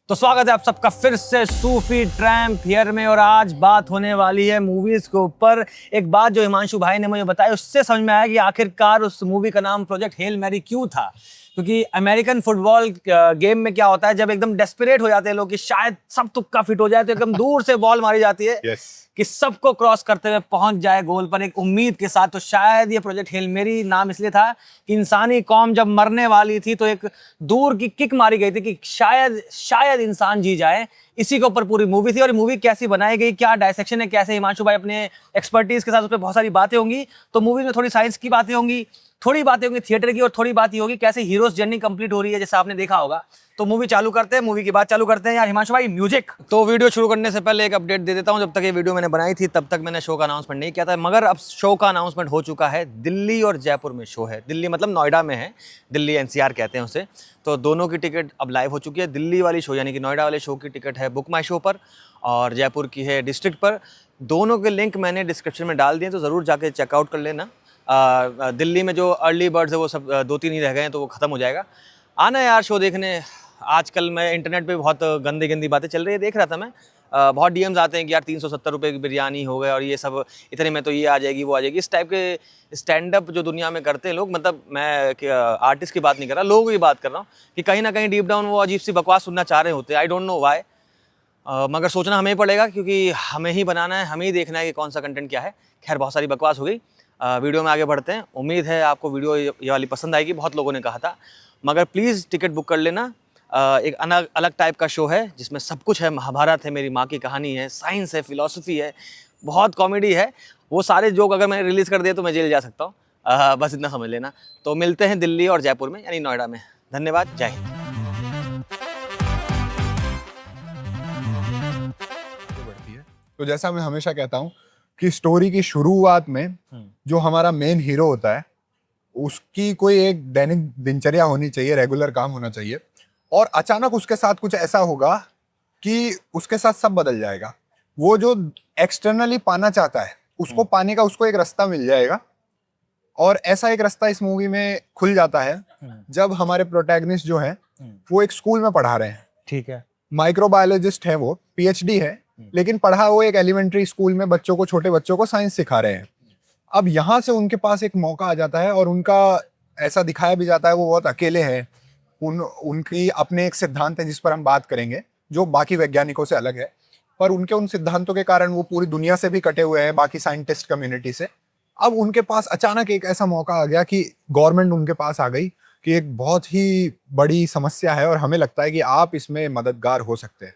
तो स्वागत है आप सबका फिर से सूफी ट्रैम्प हियर में। और आज बात होने वाली है मूवीज के ऊपर। एक बात जो हिमांशु भाई ने मुझे बताई उससे समझ में आया कि आखिरकार उस मूवी का नाम प्रोजेक्ट हेल मैरी क्यों था। क्योंकि अमेरिकन फुटबॉल गेम में क्या होता है, जब एकदम डेस्परेट हो जाते हैं लोग कि शायद सब तुक्का फिट हो जाए, तो एकदम दूर से बॉल मारी जाती है कि सबको क्रॉस करते हुए पहुंच जाए गोल पर, एक उम्मीद के साथ। तो शायद ये प्रोजेक्ट हेल मेरी नाम इसलिए था कि इंसानी कौम जब मरने वाली थी तो एक दूर की किक मारी गई थी कि शायद इंसान जी जाए। इसी के ऊपर पूरी मूवी थी। और मूवी कैसी बनाई गई, क्या डायसेक्शन है, कैसे हिमांशु भाई अपने एक्सपर्टीज के साथ उस पर बहुत सारी बातें होंगी। तो मूवी में थोड़ी साइंस की बातें होंगी, थोड़ी बातें होंगी थिएटर की, और थोड़ी बात ये होगी कैसे हीरोज जर्नी कंप्लीट हो रही है, जैसे आपने देखा होगा। तो मूवी चालू करते हैं, मूवी की बात चालू करते हैं। यार हिमांशु भाई, म्यूजिक। तो वीडियो शुरू करने से पहले एक अपडेट दे देता हूं। जब तक ये वीडियो मैंने बनाई थी तब तक मैंने शो का अनाउंसमेंट नहीं किया था, मगर अब शो का अनाउंसमेंट हो चुका है। दिल्ली और जयपुर में शो है। दिल्ली मतलब नोएडा में है, दिल्ली एनसीआर कहते हैं उसे। तो दोनों की टिकट अब लाइव हो चुकी है। दिल्ली वाली शो यानी कि नोएडा वाले शो की टिकट है बुक माई शो पर, और जयपुर की है डिस्ट्रिक्ट पर। दोनों के लिंक मैंने डिस्क्रिप्शन में डाल दिए, तो ज़रूर जाके चेकआउट कर लेना। दिल्ली में जो अर्ली बर्ड्स है वो सब 2-3 ही रह गए हैं, तो वो ख़त्म हो जाएगा। आना यार शो देखने। आजकल मैं इंटरनेट पे बहुत गंदी बातें चल रही है, देख रहा था मैं। बहुत डीएम्स आते हैं कि यार 370 रुपये की बिरयानी हो गए और ये सब, इतने में तो ये आ जाएगी वो आ जाएगी। इस टाइप के स्टैंड अप जो दुनिया में करते हैं लोग, मतलब मैं आर्टिस्ट की बात नहीं कर रहा, लोगों की बात कर रहा हूँ, कि कहीं ना कहीं डीप डाउन वो अजीब सी बकवास सुनना चाह रहे होते हैं। आई डोंट नो वाई, मगर सोचना हमें ही पड़ेगा क्योंकि हमें ही बनाना है, हमें ही देखना है कि कौन सा कंटेंट क्या है। खैर बहुत सारी बकवास हो गई। वीडियो में आगे बढ़ते हैं। उम्मीद है आपको वीडियो ये वाली पसंद आएगी, बहुत लोगों ने कहा था। मगर प्लीज़ टिकट बुक कर लेना। एक अलग टाइप का शो है जिसमें सब कुछ है। महाभारत है, मेरी माँ की कहानी है, साइंस है, फिलॉसफी है, बहुत कॉमेडी है। वो सारे जोक अगर मैंने रिलीज़ कर दिए तो मैं जेल जा सकता हूँ। बस इतना समझ लेना। तो मिलते हैं दिल्ली और जयपुर में, यानी नोएडा में। धन्यवाद, जय हिंद। तो जैसा मैं हमेशा कहता हूँ कि स्टोरी की शुरुआत में जो हमारा मेन हीरो होता है उसकी कोई एक दैनिक दिनचर्या होनी चाहिए, रेगुलर काम होना चाहिए। और अचानक उसके साथ कुछ ऐसा होगा कि उसके साथ सब बदल जाएगा। वो जो एक्सटर्नली पाना चाहता है उसको पाने का उसको एक रास्ता मिल जाएगा। और ऐसा एक रास्ता इस मूवी में खुल जाता है जब हमारे प्रोटैगनिस्ट जो है वो एक स्कूल में पढ़ा रहे हैं। ठीक है। माइक्रोबायोलॉजिस्ट है, वो पीएचडी है, लेकिन पढ़ा वो एक एलिमेंट्री स्कूल में बच्चों को, छोटे बच्चों को साइंस सिखा रहे हैं। अब यहाँ से उनके पास एक मौका आ जाता है और उनका ऐसा दिखाया भी जाता है वो बहुत अकेले हैं। उनकी अपने एक सिद्धांत है जिस पर हम बात करेंगे, जो बाकी वैज्ञानिकों से अलग है, पर उनके उन सिद्धांतों के कारण वो पूरी दुनिया से भी कटे हुए हैं, बाकी साइंटिस्ट कम्युनिटी से। अब उनके पास अचानक एक ऐसा मौका आ गया कि गवर्नमेंट उनके पास आ गई कि एक बहुत ही बड़ी समस्या है और हमें लगता है कि आप इसमें मददगार हो सकते हैं।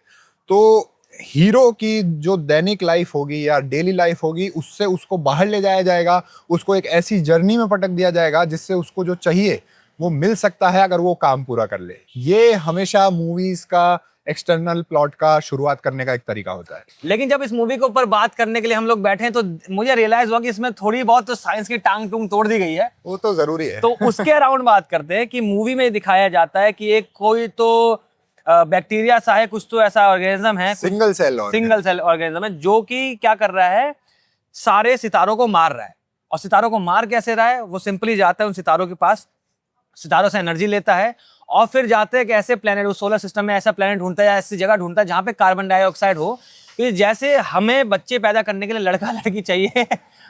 तो हीरो की जो दैनिक लाइफ होगी या डेली लाइफ होगी उससे उसको बाहर ले जाया जाएगा, उसको एक ऐसी जर्नी में पटक दिया जाएगा जिससे उसको जो चाहिए वो मिल सकता है अगर वो काम पूरा कर ले। ये हमेशा मूवीज का एक्सटर्नल प्लॉट का शुरुआत करने का एक तरीका होता है। लेकिन जब इस मूवी के ऊपर बात करने के लिए हम लोग बैठे हैं तो मुझे रियलाइज हुआ कि इसमें थोड़ी बहुत तो साइंस की टांग टूंग तोड़ दी गई है। वो तो जरूरी है। तो उसके अराउंड बात करते हैं कि मूवी में दिखाया जाता है कि एक कोई तो बैक्टीरिया सा है, कुछ तो ऐसा ऑर्गेनिज्म है, सिंगल सेल ऑर्गेनिज्म है, जो कि क्या कर रहा है, सारे सितारों को मार रहा है। और सितारों को मार कैसे रहा है, वो सिंपली जाता है उन सितारों के पास, सितारों से एनर्जी लेता है और फिर जाते हैं कि ऐसे प्लेनेट, उस सोलर सिस्टम में ऐसा प्लेनेट ढूंढता है या ऐसी जगह ढूंढता है जहां पे कार्बन डाइऑक्साइड हो। कि जैसे हमें बच्चे पैदा करने के लिए लड़का लड़की चाहिए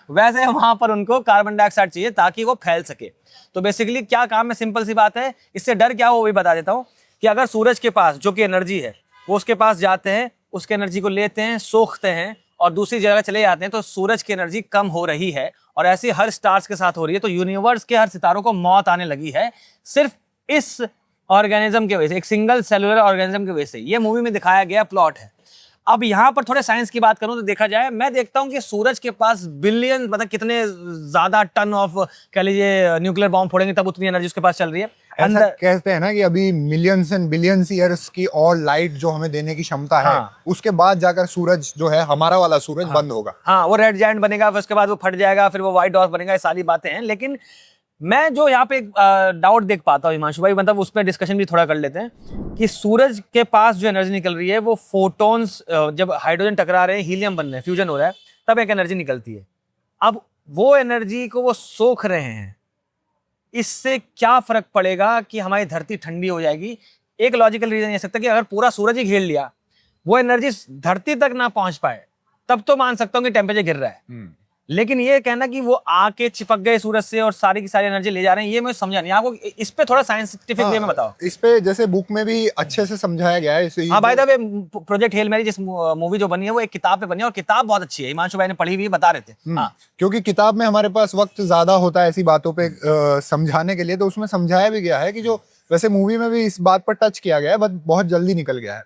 वैसे वहां पर उनको कार्बन डाइऑक्साइड चाहिए ताकि वो फैल सके। तो बेसिकली क्या काम है, सिंपल सी बात है। इससे डर क्या हो वो भी बता देता हूँ कि अगर सूरज के पास जो कि एनर्जी है, वो उसके पास जाते हैं, उसके एनर्जी को लेते हैं, सोखते हैं और दूसरी जगह चले जाते हैं, तो सूरज की एनर्जी कम हो रही है। और ऐसे हर स्टार्स के साथ हो रही है। तो यूनिवर्स के हर सितारों को मौत आने लगी है सिर्फ इस ऑर्गेनिज्म की वजह से, एक सिंगल सेलुलर ऑर्गेनिज्म की वजह से। ये मूवी में दिखाया गया प्लॉट है। अब यहाँ पर थोड़े साइंस की बात करूं तो देखा जाए, मैं देखता हूं कि सूरज के पास बिलियन, मतलब कितने ज्यादा टन ऑफ, कह लीजिए, न्यूक्लियर बॉम्ब फोड़ेंगे तब उतनी एनर्जी उसके पास चल रही है। ऐसा कहते हैं ना कि अभी मिलियंस एंड बिलियंस ईयर्स की और लाइट जो हमें देने की क्षमता है, उसके बाद जाकर सूरज जो है, हमारा वाला सूरज बंद होगा। हाँ, वो रेड जायंट बनेगा, फिर उसके बाद वो फट जाएगा, फिर वो व्हाइट डॉर्फ बनेगा। ये सारी बातें हैं। लेकिन मैं जो यहाँ पे डाउट देख पाता हूँ हिमांशु भाई, मतलब उस पर डिस्कशन भी थोड़ा कर लेते हैं कि सूरज के पास जो एनर्जी निकल रही है वो फोटॉन्स, जब हाइड्रोजन टकरा रहे हैं, हीलियम बन रहे हैं, फ्यूजन हो रहा है, तब एक एनर्जी निकलती है। अब वो एनर्जी को वो सोख रहे हैं, इससे क्या फर्क पड़ेगा कि हमारी धरती ठंडी हो जाएगी? एक लॉजिकल रीजन ये सकता है कि अगर पूरा सूरज ही घेर लिया, वो एनर्जी धरती तक ना पहुंच पाए, तब तो मान सकता हूँ कि टेम्परेचर गिर रहा है। लेकिन ये कहना कि वो आके चिपक गए सूरज से और सारी की सारी एनर्जी ले जा रहे हैं, ये मैं समझा नहीं। आपको इस पे थोड़ा साइंटिफिक वे में बताओ। इस पे जैसे बुक में भी अच्छे से समझाया गया है। हाँ, by the way, project hail mary जिस मूवी जो बनी है वो एक किताब पे बनी है, और किताब बहुत अच्छी है, हिमांशु भाई ने पढ़ी हुई बता रहे थे। हाँ, क्योंकि किताब में हमारे पास वक्त ज्यादा होता है ऐसी बातों पे समझाने के लिए, तो उसमें समझाया भी गया है कि जो वैसे मूवी में भी इस बात पर टच किया गया है, बट बहुत जल्दी निकल गया है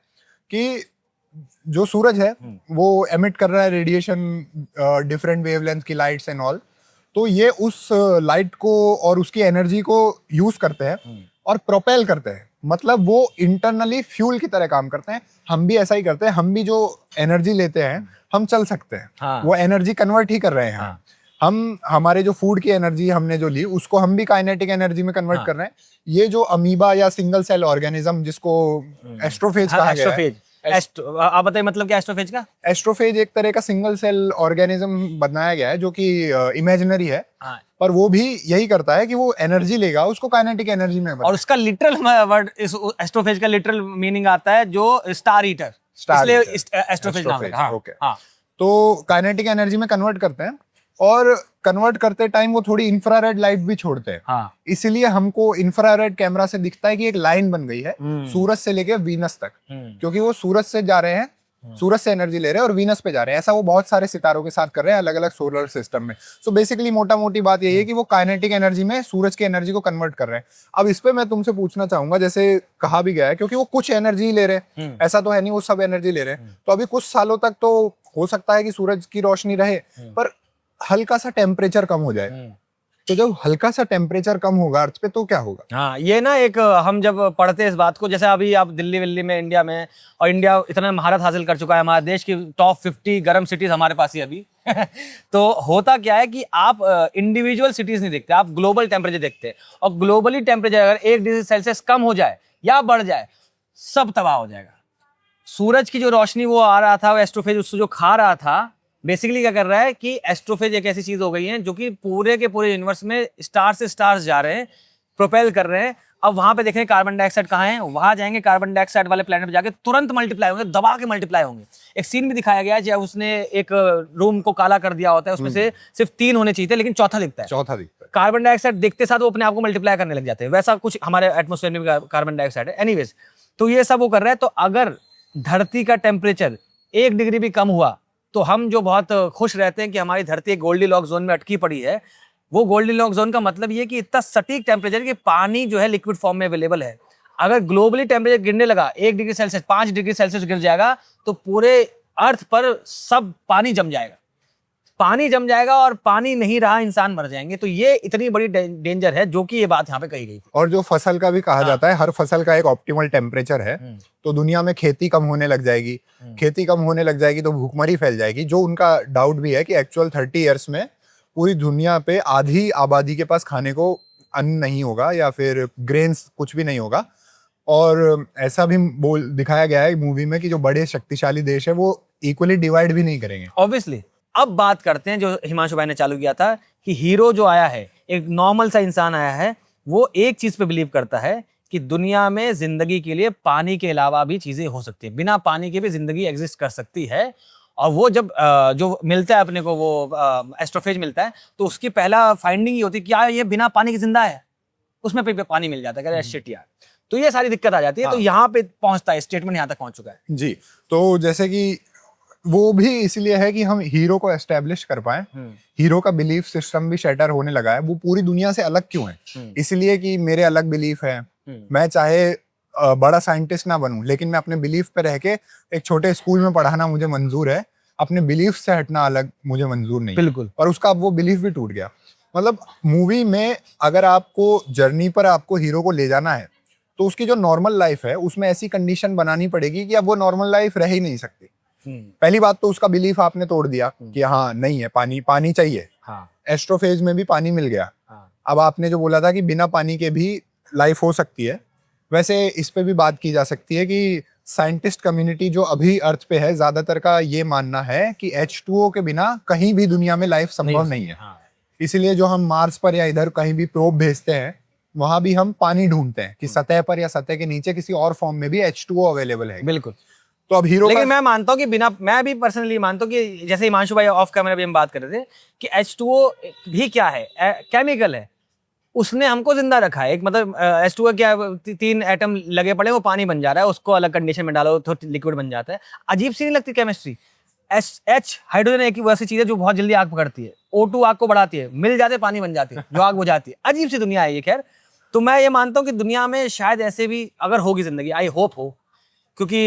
कि जो सूरज है वो एमिट कर रहा है रेडिएशन, डिफरेंट वेवलेंथ की लाइट्स एंड ऑल। तो ये उस लाइट को और उसकी एनर्जी को यूज करते हैं और प्रोपेल करते हैं, मतलब वो इंटरनली फ्यूल की तरह काम करते हैं। हम भी ऐसा ही करते हैं, हम भी जो एनर्जी लेते हैं हम चल सकते हैं। हाँ। वो एनर्जी कन्वर्ट ही कर रहे हैं। हाँ। हम हमारे जो फूड की एनर्जी हमने जो ली उसको हम भी काइनेटिक एनर्जी में कन्वर्ट हाँ। कर रहे हैं। ये जो अमीबा या सिंगल सेल ऑर्गेनिज्म जिसको एस्ट्रोफेज कहा गया है, आप बताइए मतलब क्या एस्ट्रोफेज का? एस्ट्रोफेज एक तरह का सिंगल सेल ऑर्गेनिज्म बनाया गया है जो कि इमेजिनरी है। हाँ। पर वो भी यही करता है कि वो एनर्जी लेगा, उसको काइनेटिक एनर्जी में और उसका लिटरल वर्ड, इस एस्ट्रोफेज का लिटरल मीनिंग आता है जो स्टार ईटर, इसलिए एस्ट्रोफेज नाम है। हाँ, ओके। हाँ। तो काइनेटिक एनर्जी में कन्वर्ट करते हैं, और कन्वर्ट करते टाइम वो थोड़ी इंफ्रारेड लाइट भी छोड़ते हैं। हाँ। इसलिए हमको इंफ्रारेड कैमरा से दिखता है कि एक लाइन बन गई है सूरज से लेके वीनस तक, क्योंकि वो सूरज से जा रहे हैं, सूरज से एनर्जी ले रहे हैं और वीनस पे जा रहे हैं। ऐसा वो बहुत सारे सितारों के साथ कर रहे हैं अलग अलग सोलर सिस्टम में। सो बेसिकली मोटा मोटी बात यही है कि वो काइनेटिक एनर्जी में सूरज की एनर्जी को कन्वर्ट कर रहे हैं। अब इस पे मैं तुमसे पूछना चाहूंगा, जैसे कहा भी गया है, क्योंकि वो कुछ एनर्जी ले रहे हैं, ऐसा तो है नहीं वो सब एनर्जी ले रहे हैं। तो अभी कुछ सालों तक तो हो सकता है कि सूरज की रोशनी रहे, पर हल्का सा टेम्परेचर कम हो जाए। तो जब हल्का सा टेम्परेचर कम होगा अर्थ पे तो क्या होगा? हाँ, ये ना एक हम जब पढ़ते हैं इस बात को, जैसे अभी आप दिल्ली विल्ली में, इंडिया में, और इंडिया इतना महारत हासिल कर चुका है, हमारे देश की टॉप 50 गर्म सिटीज हमारे पास ही अभी तो होता क्या है कि आप इंडिविजुअल सिटीज नहीं देखते, आप ग्लोबल टेम्परेचर देखते हैं। और ग्लोबली टेम्परेचर अगर 1 डिग्री सेल्सियस कम हो जाए या बढ़ जाए, सब तबाह हो जाएगा। सूरज की जो रोशनी वो आ रहा था, वो एस्ट्रोफेज उससे जो खा रहा था, बेसिकली क्या कर रहा है कि एस्ट्रोफेज एक ऐसी चीज हो गई है जो कि पूरे के पूरे यूनिवर्स में स्टार से स्टार्स जा रहे हैं, प्रोपेल कर रहे हैं। अब वहां पे देखें कार्बन डाइऑक्साइड कहाँ है, वहां जाएंगे, कार्बन डाइऑक्साइड वाले प्लेनेट पे जाके तुरंत मल्टीप्लाई होंगे, दबा के मल्टीप्लाई होंगे। एक सीन भी दिखाया गया है जब उसने एक रूम को काला कर दिया होता है, उसमें से सिर्फ 3 होने चाहिए थे लेकिन चौथा दिखता है। कार्बन डाइऑक्साइड देखते साथ वो अपने आप को मल्टीप्लाई करने लग जाते हैं। वैसा कुछ हमारे एटमोस्फेयर में भी कार्बन डाइऑक्साइड है। एनीवेज, तो ये सब वो कर रहा है। तो अगर धरती का टेम्परेचर 1 डिग्री भी कम हुआ तो हम जो बहुत खुश रहते हैं कि हमारी धरती एक गोल्डीलॉक्स जोन में अटकी पड़ी है। वो गोल्डीलॉक्स जोन का मतलब ये कि इतना सटीक टेम्परेचर कि पानी जो है लिक्विड फॉर्म में अवेलेबल है। अगर ग्लोबली टेम्परेचर गिरने लगा 1 डिग्री सेल्सियस, 5 डिग्री सेल्सियस गिर जाएगा तो पूरे अर्थ पर सब पानी जम जाएगा। पानी जम जाएगा और पानी नहीं रहा, इंसान मर जाएंगे। तो ये इतनी बड़ी डेंजर है जो कि ये बात यहाँ पे कही गई थी। और जो फसल का भी कहा जाता है, हर फसल का एक ऑप्टिमल टेम्परेचर है। तो दुनिया में खेती कम होने लग जाएगी, खेती कम होने लग जाएगी तो भूखमरी फैल जाएगी। जो उनका डाउट भी है कि एक्चुअल 30 ईयर्स में पूरी दुनिया पे आधी आबादी के पास खाने को अन्न नहीं होगा या फिर ग्रेन्स कुछ भी नहीं होगा। और ऐसा भी दिखाया गया है मूवी में कि जो बड़े शक्तिशाली देश है वो इक्वली डिवाइड भी नहीं करेंगे। ऑब्वियसली। अब बात करते हैं जो हिमांशु भाई ने चालू किया था कि हीरो जो आया है, एक नॉर्मल सा इंसान आया है, वो एक चीज पे बिलीव करता है कि दुनिया में जिंदगी के लिए पानी के अलावा भी चीजें हो सकती है, बिना पानी के भी जिंदगी एग्जिस्ट कर सकती है। और वो जब जो मिलता है अपने को, वो एस्ट्रोफेज मिलता है, तो उसकी पहला फाइंडिंग ये होती है कि यार ये बिना पानी के जिंदा है, उसमें पे पानी मिल जाता है, शिट यार। तो ये सारी दिक्कत आ जाती है। तो यहाँ पे पहुंचता है, स्टेटमेंट यहाँ तक पहुंच चुका है जी। तो जैसे कि वो भी इसलिए है कि हम हीरो को एस्टेब्लिश कर पाए। हीरो का बिलीफ सिस्टम भी शैटर होने लगा है। वो पूरी दुनिया से अलग क्यों है? इसलिए कि मेरे अलग बिलीफ है। मैं चाहे बड़ा साइंटिस्ट ना बनूं, लेकिन मैं अपने बिलीफ पे रह के एक छोटे स्कूल में पढ़ाना मुझे मंजूर है। अपने बिलीफ से हटना अलग मुझे मंजूर नहीं। बिल्कुल। और उसका अब वो बिलीफ भी टूट गया। मतलब मूवी में अगर आपको जर्नी पर आपको हीरो को ले जाना है तो उसकी जो नॉर्मल लाइफ है उसमें ऐसी कंडीशन बनानी पड़ेगी कि अब वो नॉर्मल लाइफ रह ही नहीं सकती। पहली बात तो उसका बिलीफ आपने तोड़ दिया कि हाँ नहीं है, पानी चाहिए। हाँ। एस्ट्रोफेज में भी पानी मिल गया। हाँ। अब आपने जो बोला था कि बिना पानी के भी लाइफ हो सकती है, वैसे इस पे भी बात की जा सकती है कि साइंटिस्ट कम्युनिटी जो अभी अर्थ पे है, ज्यादातर का ये मानना है कि H2O के बिना कहीं भी दुनिया में लाइफ संभव नहीं है। हाँ। इसीलिए जो हम मार्स पर या इधर कहीं भी प्रोब भेजते हैं वहां भी हम पानी ढूंढते हैं कि सतह पर या सतह के नीचे किसी और फॉर्म में भी H2O अवेलेबल है। बिल्कुल। तो अब हीरो लेकिन मैं मानता हूँ कि बिना, मैं भी पर्सनली मानता हूँ कि जैसे हिमांशु भाई ऑफ कैमरा भी हम बात कर रहे थे कि H2O भी क्या है, केमिकल है, उसने हमको जिंदा रखा है। एक मतलब H2O क्या है, 3 एटम लगे पड़े, वो पानी बन जा रहा है, उसको अलग कंडीशन में डालो तो लिक्विड बन जाता है। अजीब सी नहीं लगती केमिस्ट्री? H हाइड्रोजन एक वैसी चीज है जो बहुत जल्दी आग पकड़ती है, O2 आग को बढ़ाती है, मिल जाते पानी बन जाती है, जो आग बुझाती है। अजीब सी दुनिया है ये। खैर, तो मैं ये मानता हूँ कि दुनिया में शायद ऐसे भी अगर होगी जिंदगी, आई होप हो, क्योंकि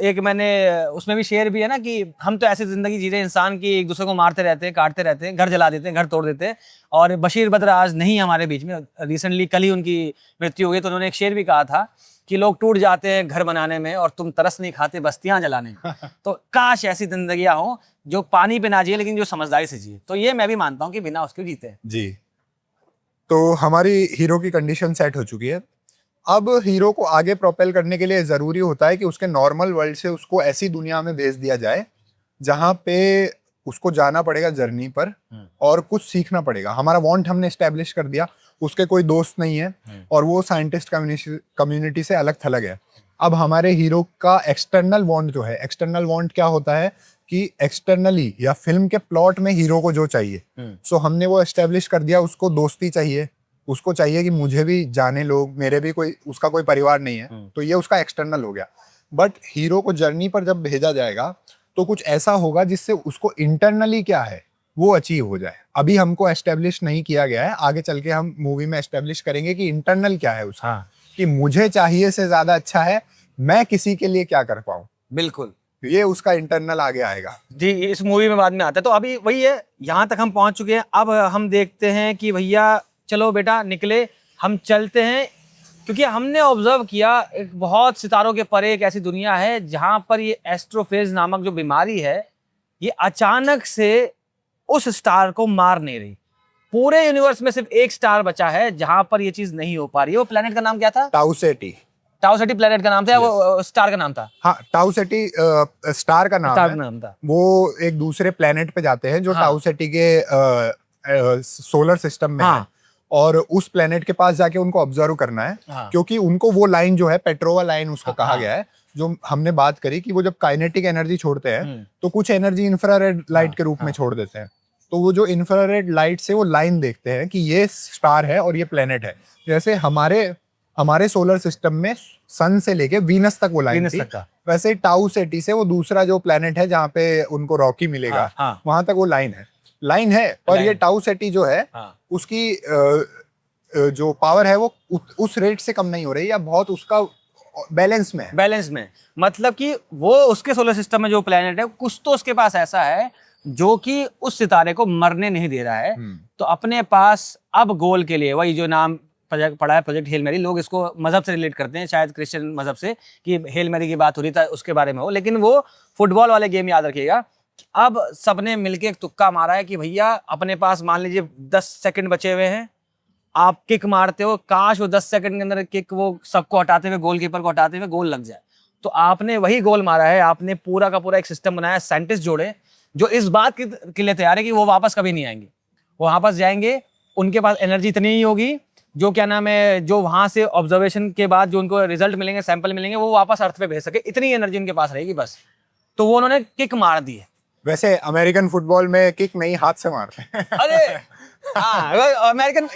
एक मैंने उसमें भी शेयर भी है ना कि हम तो ऐसी जिंदगी जी रहे हैं इंसान की, एक दूसरे को मारते रहते हैं, काटते रहते हैं, घर जला देते हैं, घर तोड़ देते हैं। और बशीर बद्र आज नहीं हमारे बीच में, रिसेंटली कल ही उनकी मृत्यु हो गई। तो उन्होंने एक शेर भी कहा था कि लोग टूट जाते हैं घर बनाने में और तुम तरस नहीं खाते बस्तियां जलाने में। तो काश ऐसी जिंदगियां हो जो पानी पे ना जिए लेकिन जो समझदारी से जिए। तो ये मैं भी मानता हूँ कि बिना उसके जीते हैं। जी। तो हमारी हीरो की कंडीशन सेट हो चुकी है। अब हीरो को आगे प्रोपेल करने के लिए जरूरी होता है कि उसके नॉर्मल वर्ल्ड से उसको ऐसी दुनिया में भेज दिया जाए जहां पे उसको जाना पड़ेगा जर्नी पर और कुछ सीखना पड़ेगा। हमारा वांट हमने एस्टेब्लिश कर दिया, उसके कोई दोस्त नहीं है और वो साइंटिस्ट कम्युनिटी से अलग थलग है। अब हमारे हीरो का एक्सटर्नल वांट जो है, एक्सटर्नल वांट क्या होता है कि एक्सटर्नली या फिल्म के प्लॉट में हीरो को जो चाहिए, सो हमने वो एस्टेब्लिश कर दिया। उसको दोस्ती चाहिए, उसको चाहिए कि मुझे भी जाने लोग, मेरे भी कोई, उसका कोई परिवार नहीं है, तो ये उसका एक्सटर्नल हो गया। बट हीरो को जर्नी पर जब भेजा जाएगा तो कुछ ऐसा होगा जिससे उसको इंटरनली क्या है वो अचीव हो जाए। अभी हमको एस्टेब्लिश नहीं किया गया है, आगे चल के हम मूवी में एस्टेब्लिश करेंगे कि इंटरनल क्या है उसका। कि मुझे चाहिए से ज्यादा अच्छा है मैं किसी के लिए क्या कर पाऊं। बिल्कुल, ये उसका इंटरनल आगे आएगा जी। इस मूवी में बाद में आता है। तो अभी वही है, यहाँ तक हम पहुंच चुके हैं। अब हम देखते हैं कि भैया चलो बेटा निकले, हम चलते हैं, क्योंकि हमने ऑब्जर्व किया एक बहुत सितारों के परे एक ऐसी दुनिया है जहां पर ये एस्ट्रोफेज नामक जो बीमारी है ये अचानक से उस स्टार को मार नहीं रही। पूरे यूनिवर्स में सिर्फ एक स्टार बचा है जहां पर ये चीज नहीं हो पा रही है। वो प्लेनेट का नाम क्या था? टाउ सेटी। टाउ सेटी प्लेनेट का नाम था, वो स्टार का नाम था? हाँ, टाउ सेटी स्टार का नाम स्टार है। का नाम था। वो एक दूसरे प्लेनेट पे जाते हैं जो टाउ सेटी के सोलर सिस्टम में है, और उस प्लेनेट के पास जाके उनको ऑब्जर्व करना है। क्योंकि उनको वो लाइन जो है पेट्रोवा लाइन उसको कहा गया है, जो हमने बात करी कि वो जब काइनेटिक एनर्जी छोड़ते हैं तो कुछ एनर्जी इंफ्रारेड लाइट के रूप में छोड़ देते हैं। तो वो जो इंफ्रारेड लाइट से वो लाइन देखते हैं कि ये स्टार है और ये प्लेनेट है। जैसे हमारे सोलर सिस्टम में सन से लेके वीनस तक वो लाइन थी, वैसे टाउ सेटी से वो दूसरा जो प्लेनेट है जहाँ पे उनको रॉकी मिलेगा, वहां तक वो लाइन है। पर ये टाउ सेटी जो है उसकी जो पावर है वो उस रेट से कम नहीं हो रही, या बहुत उसका बैलेंस में मतलब कि वो उसके सोलर सिस्टम में जो प्लेनेट है कुछ तो उसके पास ऐसा है जो कि उस सितारे को मरने नहीं दे रहा है। तो अपने पास अब गोल के लिए, वही जो नाम पड़ा है प्रोजेक्ट हेल मैरी, लोग इसको मजहब से रिलेट करते हैं, शायद क्रिश्चियन मजहब से, कि हेल मैरी की बात हो रही था उसके बारे में हो, लेकिन वो फुटबॉल वाले गेम याद रखिएगा। अब सबने मिलके एक तुक्का मारा है कि भैया अपने पास मान लीजिए 10 सेकंड बचे हुए हैं, आप किक मारते हो, काश वो 10 सेकंड के अंदर किक वो सबको हटाते हुए, गोलकीपर को हटाते हुए गोल लग जाए। तो आपने वही गोल मारा है, आपने पूरा का पूरा एक सिस्टम बनाया, साइंटिस्ट जोड़े जो इस बात के लिए तैयार है कि वो वापस कभी नहीं आएंगे। वो वापस जाएंगे, उनके पास एनर्जी इतनी ही होगी जो क्या नाम है, जो वहां से ऑब्जर्वेशन के बाद जो उनको रिजल्ट मिलेंगे, सैंपल मिलेंगे, वो वापस अर्थ पे भेज सके, इतनी एनर्जी उनके पास रहेगी बस। तो वो उन्होंने किक मार दी है। वैसे अमेरिकन फुटबॉल में किक नहीं, हाथ से मारते हैं। अरे हाँ, अमेरिकन,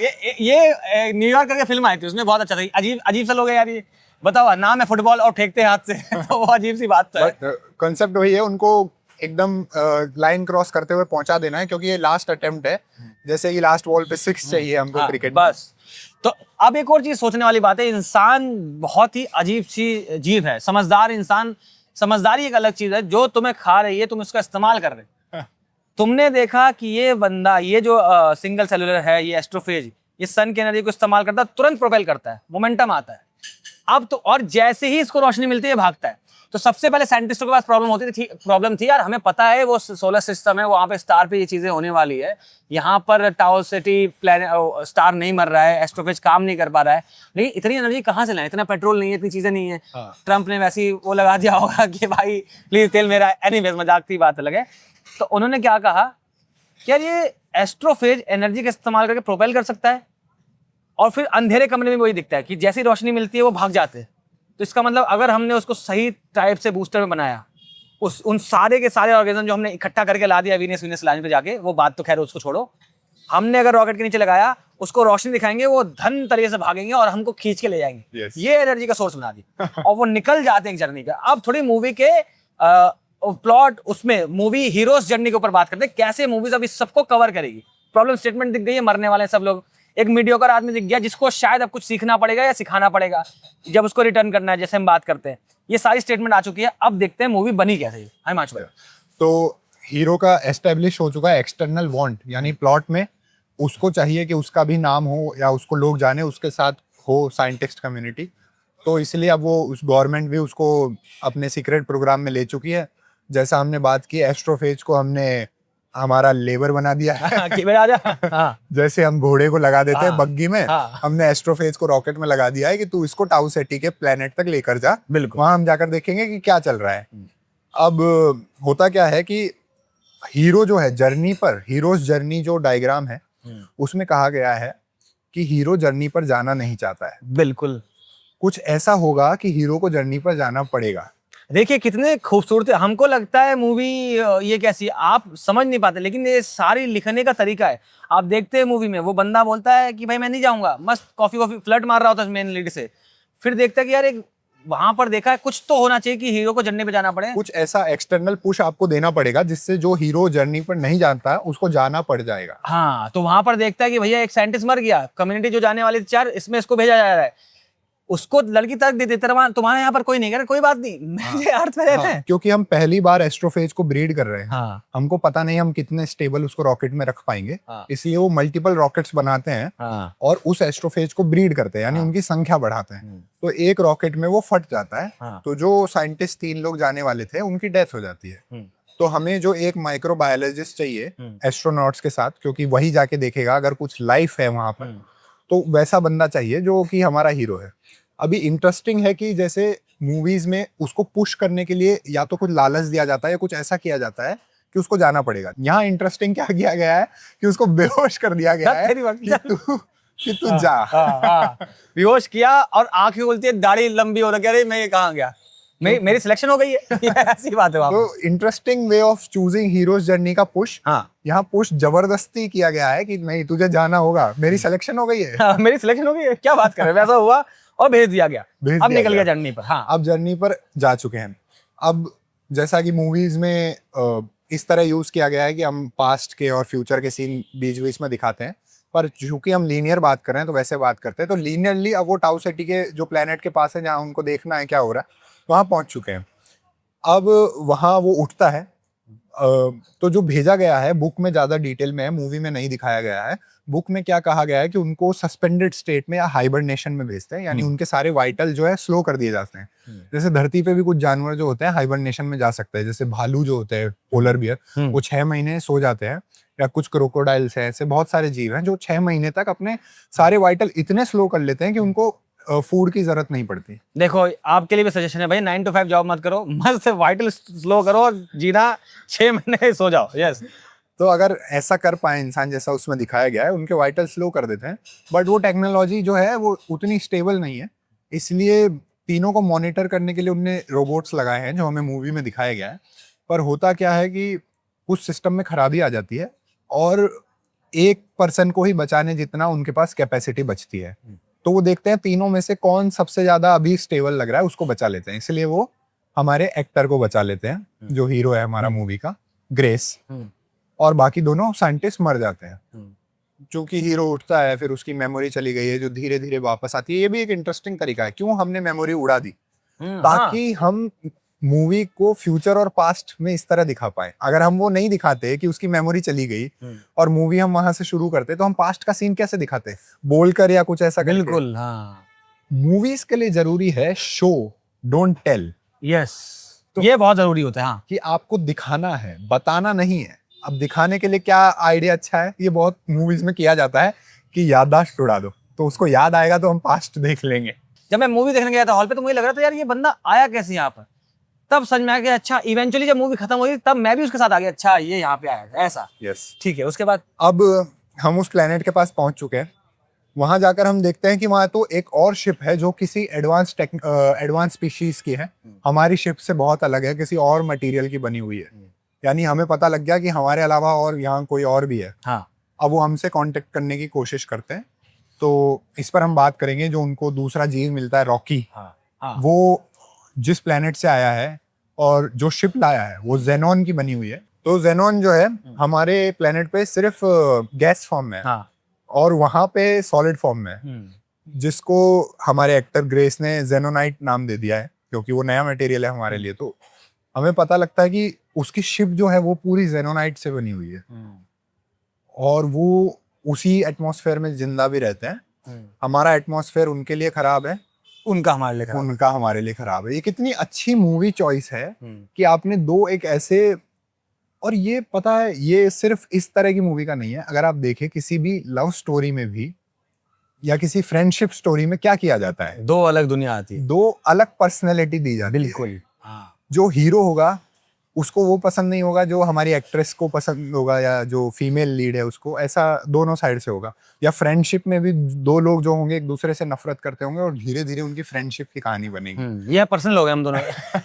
ये न्यूयॉर्क करके फिल्म आई थी, उसमें बहुत अच्छा था। अजीब सा लोग है यार, ये बताओ, नाम है फुटबॉल और फेंकते हाथ से। तो वो अजीब सी बात है। कॉन्सेप्ट वही है, उनको एकदम लाइन क्रॉस करते हुए पहुंचा देना है, क्योंकि ये लास्ट अटेम्प्ट है। जैसे कि लास्ट बॉल पे 6 चाहिए हमको क्रिकेट बस। तो अब एक और चीज सोचने वाली बात है, इंसान बहुत ही अजीब सी जीव है, समझदार इंसान। समझदारी एक अलग चीज है, जो तुम्हें खा रही है तुम उसका इस्तेमाल कर रहे। तुमने देखा कि ये बंदा, ये जो सिंगल सेलुलर है, ये एस्ट्रोफेज, ये सन की एनर्जी को इस्तेमाल करता है, तुरंत प्रोपेल करता है, मोमेंटम आता है। अब तो और जैसे ही इसको रोशनी मिलती है भागता है। तो सबसे पहले साइंटिस्टों के पास प्रॉब्लम थी यार, हमें पता है वो सोलर सिस्टम है, वहां पे स्टार पे ये चीजें होने वाली है, यहाँ पर टाउ सिटी प्लैनेट स्टार नहीं मर रहा है, एस्ट्रोफेज काम नहीं कर पा रहा है, लेकिन इतनी एनर्जी कहाँ से लाए, इतना पेट्रोल नहीं है, इतनी चीजें नहीं है। ट्रंप ने वैसी वो लगा दिया होगा कि भाई प्लीज तेल मेरा, एनीवेज मजाक की बात अलग है। तो उन्होंने क्या कहा कि यार ये एस्ट्रोफेज एनर्जी का इस्तेमाल करके प्रोपेल कर सकता है, और फिर अंधेरे कमरे में वही दिखता है कि जैसी रोशनी मिलती है वो भाग जाते हैं। तो इसका मतलब अगर हमने उसको सही टाइप से बूस्टर में बनाया, उन सारे के सारे ऑर्गेनिज्म जो हमने इकट्ठा करके ला दिया वीनस लाइन पे जाके, वो बात तो खैर उसको छोड़ो, हमने अगर रॉकेट के नीचे लगाया, उसको रोशनी दिखाएंगे, वो धन तरीके से भागेंगे और हमको खींच के ले जाएंगे। Yes. ये एनर्जी का सोर्स बना दी और वो निकल जाते हैं एक जर्नी का। अब थोड़ी मूवी के प्लॉट, उसमें मूवी हीरोज जर्नी के ऊपर बात करते हैं, कैसे मूवीज अभी सबको कवर करेगी। प्रॉब्लम स्टेटमेंट दिख गई है, मरने वाले सब लोग। एक मीडियोकर आदमी दिख गया जिसको शायद अब कुछ सीखना पड़ेगा या सिखाना पड़ेगा जब उसको रिटर्न करना है, जैसे हम बात करते हैं। ये सारी स्टेटमेंट आ चुकी है। अब देखते हैं मूवी बनी कैसे है हिमांशु भाई। तो हीरो का एस्टेब्लिश हो चुका है एक्सटर्नल वांट, यानी प्लॉट में उसको चाहिए कि उसका भी नाम हो या उसको लोग जाने, उसके साथ हो साइंटिस्ट कम्युनिटी। तो इसलिए अब वो उस गवर्नमेंट भी उसको अपने सीक्रेट प्रोग्राम में ले चुकी है। जैसा हमने बात की, एस्ट्रोफेज को हमने हमारा लेबर बना दिया है। कि आ जा। हाँ। जैसे हम घोड़े को लगा देते हैं हाँ, बग्गी में, हाँ। हमने एस्ट्रोफेज को रॉकेट में लगा दिया है कि तू इसको टाउ सेटी के प्लेनेट तक लेकर जा। बिल्कुल। वहां हम जाकर देखेंगे कि क्या चल रहा है। अब होता क्या है कि हीरो जो है जर्नी पर, हीरोज जर्नी जो डायग्राम है उसमें कहा गया है कि हीरो जर्नी पर जाना नहीं चाहता है। बिल्कुल। कुछ ऐसा होगा कि हीरो को जर्नी पर जाना पड़ेगा। देखिए कितने खूबसूरत है। हमको लगता है मूवी ये कैसी, आप समझ नहीं पाते, लेकिन ये सारी लिखने का तरीका है। आप देखते हैं मूवी में वो बंदा बोलता है कि भाई मैं नहीं जाऊंगा, मस्त कॉफी फ्लर्ट मार रहा होता है मेन लीड से। फिर देखता है कि यार एक वहां पर देखा है, कुछ तो होना चाहिए कि हीरो को जर्नी पे जाना पड़े। कुछ ऐसा एक्सटर्नल पुश आपको देना पड़ेगा जिससे जो हीरो जर्नी पर नहीं जानता है उसको जाना पड़ जाएगा। हाँ, तो वहां पर देखता है कि भैया एक साइंटिस्ट मर गया, कम्युनिटी जो जाने वाली थी 4, इसमें इसको भेजा जा रहा है। उसको लड़की तक दे देते, तुम्हारे यहाँ पर कोई नहीं, कोई बात नहीं, मेरे अर्थ में रहते हैं। क्योंकि हम पहली बार एस्ट्रोफेज को ब्रीड कर रहे हैं। हाँ। हमको पता नहीं हम कितने स्टेबल उसको रॉकेट में रख पाएंगे। हाँ। इसलिए वो मल्टीपल रॉकेट्स बनाते हैं। हाँ। और उस एस्ट्रोफेज को ब्रीड करते हैं, यानी हाँ। उनकी संख्या बढ़ाते हैं। तो एक रॉकेट में वो फट जाता है। हाँ। तो जो साइंटिस्ट 3 लोग जाने वाले थे उनकी डेथ हो जाती है। तो हमें जो एक माइक्रोबायोलॉजिस्ट चाहिए एस्ट्रोनॉट्स के साथ, क्योंकि वही जाके देखेगा अगर कुछ लाइफ है वहां पर, तो वैसा बंदा चाहिए जो कि हमारा हीरो है। अभी इंटरेस्टिंग है कि जैसे मूवीज में उसको पुश करने के लिए या तो कुछ लालच दिया जाता है या कुछ ऐसा किया जाता है कि उसको जाना पड़ेगा। यहाँ इंटरेस्टिंग क्या किया गया है कि उसको बेहोश कर दिया गया है कि तू जा। बेहोश किया और आंखें खुलती है, दाढ़ी लंबी हो रही है, अरे मैं ये कहाँ गया, मेरी सिलेक्शन हो गई है। ऐसी बात है। तो interesting way of choosing heroes journey का पुश। हाँ। यहाँ पुश जबरदस्ती किया गया है कि नहीं तुझे जाना होगा, मेरी सिलेक्शन हो गई है। हाँ, मेरी सिलेक्शन हो गई है, क्या बात कर रहे हैं, वैसा हुआ और भेज दिया गया। अब निकल गया जर्नी पर। हाँ। अब जर्नी पर जा चुके हैं। अब जैसा कि मूवीज में इस तरह यूज किया गया है कि हम पास्ट के और फ्यूचर के सीन बीच बीच में दिखाते हैं, पर चूंकि हम लीनियर बात कर रहे हैं तो वैसे बात करते हैं। तो लीनियरली अब वो टाउ सिटी के जो प्लेनेट के पास है जहाँ उनको देखना है क्या हो रहा है, वहां पहुंच चुके हैं। अब वहां वो उठता है। तो जो भेजा गया है बुक में ज्यादा डिटेल में है, मूवी में नहीं दिखाया गया है। बुक में क्या कहा गया है कि उनको सस्पेंडेड स्टेट में या हाइबरनेशन में भेजते हैं, यानी उनके सारे वाइटल जो है स्लो कर दिए जाते हैं। जैसे धरती पे भी कुछ जानवर जो होते हैं हाइबरनेशन में जा सकते हैं, जैसे भालू जो होते हैं पोलर बियर, वो 6 महीने सो जाते हैं, या कुछ क्रोकोडाइल्स हैं, ऐसे बहुत सारे जीव हैं जो 6 महीने तक अपने सारे वाइटल इतने स्लो कर लेते हैं कि उनको फूड की जरूरत नहीं पड़ती। देखो आपके लिए भी सजेशन है भाई, 9 to 5 जॉब मत करो, मस्त वाइटल स्लो करो और जीना 6 महीने सो जाओ। यस। तो अगर ऐसा कर पाए इंसान जैसा उसमें दिखाया गया है, उनके वाइटल स्लो कर देते हैं, बट वो टेक्नोलॉजी जो है वो उतनी स्टेबल नहीं है। इसलिए तीनों को मॉनिटर करने के लिए उनने रोबोट्स लगाए हैं जो हमें मूवी में दिखाया गया है। पर होता क्या है कि उस सिस्टम में खराबी आ जाती है और एक पर्सन को ही बचाने जितना उनके पास कैपेसिटी बचती है। तो वो देखते हैं तीनों में से कौन सबसे ज्यादा अभी स्टेबल लग रहा है, उसको बचा लेते हैं। इसलिए वो हमारे एक्टर को बचा लेते हैं, जो हीरो है हमारा मूवी का, ग्रेस, और बाकी दोनों साइंटिस्ट मर जाते हैं। क्योंकि हीरो उठता है, फिर उसकी मेमोरी चली गई है जो धीरे धीरे वापस आती है। ये भी एक इंटरेस्टिंग तरीका है, क्यों हमने मेमोरी उड़ा दी, ताकि हम मूवी को फ्यूचर और पास्ट में इस तरह दिखा पाए। अगर हम वो नहीं दिखाते कि उसकी मेमोरी चली गई और मूवी हम वहां से शुरू करते, तो हम पास्ट का सीन कैसे दिखाते, बोलकर या कुछ ऐसा। बिल्कुल। हाँ। मूवीज के लिए जरूरी है शो डोंट टेल। यस, तो ये बहुत जरूरी होता है। हाँ, कि आपको दिखाना है, बताना नहीं है। अब दिखाने के लिए क्या आइडिया अच्छा है, ये बहुत मूवीज में किया जाता है कि याददाश्त उड़ा दो, तो उसको याद आएगा तो हम पास्ट देख लेंगे। जब मैं मूवी देखने गया था हॉल पे, तो मुझे लग रहा था यार ये बंदा आया कैसे यहाँ पर, तब समझ में आ गया। अच्छा, इवेंचुअली जब मूवी खत्म हुई तब मैं भी उसके साथ आ गया, अच्छा ये यहाँ पे आया ऐसा। यस। ठीक है, उसके बाद अब हम उस प्लेनेट के पास पहुंच चुके हैं। वहां जाकर हम देखते हैं कि वहां तो एक और शिप है जो किसी एडवांस स्पीशीज की है, हमारी शिप से बहुत अलग है, किसी और मटेरियल की बनी हुई है। यानी हमें पता लग गया कि हमारे अलावा और यहाँ कोई और भी है। हाँ। अब वो हमसे कांटेक्ट करने की कोशिश करते हैं, तो इस पर हम बात करेंगे। जो उनको दूसरा जीव मिलता है रॉकी, हाँ। वो जिस प्लेनेट से आया है और जो शिप लाया है वो जेनॉन की बनी हुई है। तो जेनॉन जो है हमारे प्लेनेट पे सिर्फ गैस फॉर्म में है, हाँ। और वहां पे सॉलिड फॉर्म में है, जिसको हमारे एक्टर ग्रेस ने जेनोनाइट नाम दे दिया है, क्योंकि वो नया मटेरियल है हमारे लिए। तो हमें पता लगता है कि उसकी शिप जो है वो पूरी जेनोनाइट से बनी हुई है, और वो उसी एटमॉस्फेयर में जिंदा भी रहते हैं। हमारा एटमॉस्फेयर उनके लिए खराब है, उनका हमारे लिए खराब। उनका हमारे लिए खराब है। ये कितनी अच्छी मूवी चॉइस है कि आपने दो एक ऐसे, और ये पता है ये सिर्फ इस तरह की मूवी का नहीं है। अगर आप देखें किसी भी लव स्टोरी में भी या किसी फ्रेंडशिप स्टोरी में क्या किया जाता है, दो अलग दुनिया आती है, दो अलग पर्सनैलिटी दी जाती है। बिल्कुल। हाँ। जो हीरो होगा उसको वो पसंद नहीं होगा जो हमारी एक्ट्रेस को पसंद होगा, या जो फीमेल लीड है उसको, ऐसा दोनों साइड से होगा। या फ्रेंडशिप में भी दो लोग जो होंगे एक दूसरे से नफरत करते होंगे और धीरे धीरे उनकी फ्रेंडशिप की कहानी बनेगी। ये पर्सनल हो गए हम दोनों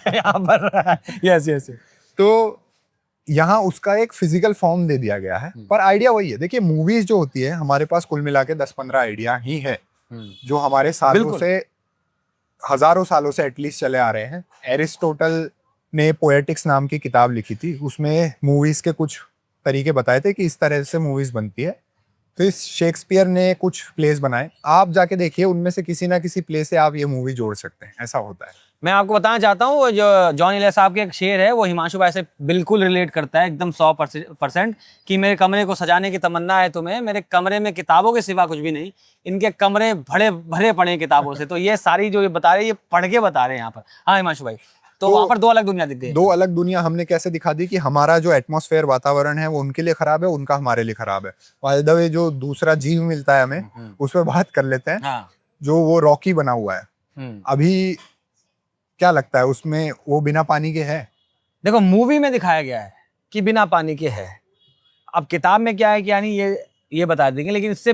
यहाँ पर। Yes yes. तो यहाँ उसका एक फिजिकल फॉर्म दे दिया गया है, पर आइडिया वही है। देखिए मूवीज जो होती है हमारे पास कुल मिला के 10-15 आइडिया ही है जो हमारे सालों से, हजारों सालों से एटलीस्ट चले आ रहे हैं। एरिस्टोटल ने पोएटिक्स नाम की किताब लिखी थी, उसमें मूवीज के कुछ तरीके बताए थे कि इस तरह से मूवीज बनती है। फिर शेक्सपियर ने कुछ प्लेस बनाए, आप जाके देखिए उनमें से किसी ना किसी प्ले से आप ये मूवी जोड़ सकते हैं, ऐसा होता है। मैं आपको बताना चाहता हूँ, जो जॉन इलिया साहब के एक शेर है वो हिमांशु भाई से बिल्कुल रिलेट करता है, एकदम 100% कि मेरे कमरे को सजाने की तमन्ना है तुम्हें, मेरे कमरे में किताबों के सिवा कुछ भी नहीं, इनके कमरे भरे पड़े हैं किताबों से। तो ये सारी जो ये बता रहे हैं ये पढ़ के बता रहे हैं यहाँ पर। हाँ हिमांशु भाई, तो वहाँ पर दो अलग दुनिया दिख गई। दो अलग दुनिया हमने कैसे दिखा दी कि हमारा जो एटमॉस्फेयर वातावरण है वो उनके लिए खराब है, उनका हमारे लिए खराब है। बाय द वे जो दूसरा जीव मिलता है हमें उस पर बात कर लेते हैं। हाँ। जो वो रॉकी बना हुआ है, अभी क्या लगता है उसमें वो बिना पानी के है? देखो मूवी में दिखाया गया है कि बिना पानी के है, अब किताब में क्या है क्या नहीं ये बता देंगे। लेकिन इससे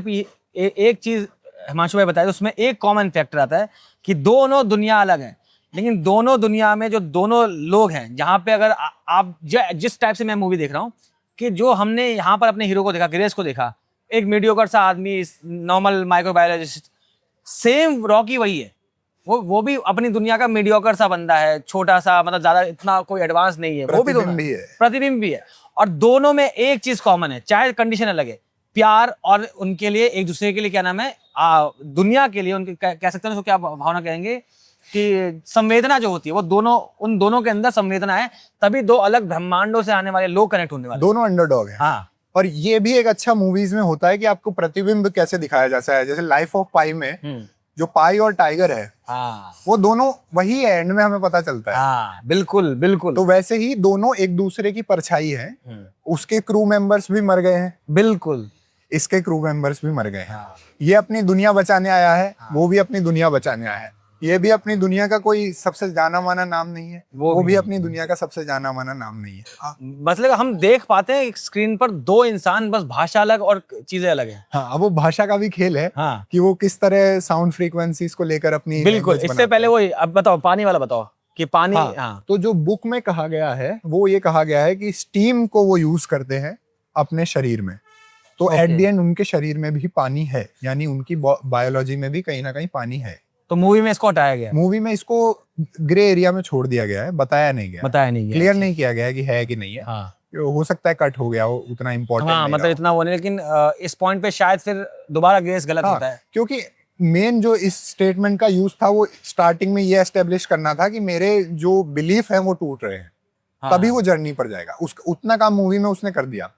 एक चीज हिमांशु भाई बताया, उसमें एक कॉमन फैक्टर आता है कि दोनों दुनिया अलग है, लेकिन दोनों दुनिया में जो दोनों लोग हैं, जहाँ पे अगर आप जिस टाइप से मैं मूवी देख रहा हूँ कि जो हमने यहाँ पर अपने हीरो को देखा, ग्रेस को देखा, एक मीडियोकर सा आदमी, नॉर्मल माइक्रोबायोलॉजिस्ट, सेम रॉकी वही है। वो भी अपनी दुनिया का मीडियोकर सा बंदा है, छोटा सा, मतलब ज्यादा इतना कोई एडवांस नहीं है। वो भी प्रतिबिंब भी है, और दोनों में एक चीज कॉमन है, चाहे कंडीशन अलग है, प्यार, और उनके लिए एक दूसरे के लिए क्या नाम है, दुनिया के लिए उनके कह सकते हैं उसको क्या भावना कहेंगे कि संवेदना जो होती है, वो उन दोनों के अंदर संवेदना है, तभी दो अलग ब्रह्मांडों से आने वाले लोग कनेक्ट होने वाले, दोनों अंडरडॉग हैं। हाँ। और ये भी एक अच्छा मूवीज में होता है कि आपको प्रतिबिंब कैसे दिखाया जाता है। जैसे लाइफ ऑफ पाई में जो पाई और टाइगर है, हाँ, वो दोनों वही है, एंड में हमें पता चलता है। हाँ, बिल्कुल बिल्कुल। तो वैसे ही दोनों एक दूसरे की परछाई है। उसके क्रू मेंबर्स भी मर गए हैं, बिल्कुल, इसके क्रू मेंबर्स भी मर गए हैं। हाँ। ये अपनी दुनिया बचाने आया है, वो भी अपनी दुनिया बचाने आया है। ये भी अपनी दुनिया का कोई सबसे जाना माना नाम नहीं है, वो भी अपनी दुनिया का सबसे जाना माना नाम नहीं है। मतलब हम देख पाते हैं स्क्रीन पर दो इंसान, बस भाषा अलग और चीजें अलग है। हाँ, अब वो भाषा का भी खेल है। हाँ। कि वो किस तरह साउंड फ्रीक्वेंसीज को लेकर अपनी, बिल्कुल। इससे पहले वो अब बताओ, पानी वाला बताओ कि पानी। हाँ, हाँ। तो जो बुक में कहा गया है वो ये कहा गया है कि स्टीम को वो यूज करते हैं अपने शरीर में, तो एट द एंड उनके शरीर में भी पानी है, यानी उनकी बायोलॉजी में भी कहीं ना कहीं पानी है। तो मूवी में इसको हटाया गया, मूवी में इसको ग्रे एरिया में छोड़ दिया गया है, बताया नहीं गया, क्लियर नहीं किया गया है कि है कि नहीं है। हाँ। हो सकता है कट हो गया हो, उतना इम्पोर्टेंट हाँ, मतलब इतना वो नहीं, लेकिन इस पॉइंट पे शायद फिर दोबारा गेस गलत होता है, क्योंकि मेन जो इस स्टेटमेंट का यूज था वो स्टार्टिंग में ये एस्टेब्लिश करना था कि मेरे जो बिलीफ है वो टूट रहे हैं। हाँ। तभी वो जर्नी पर जाएगा। उतना काम मूवी में उसने कर दिया।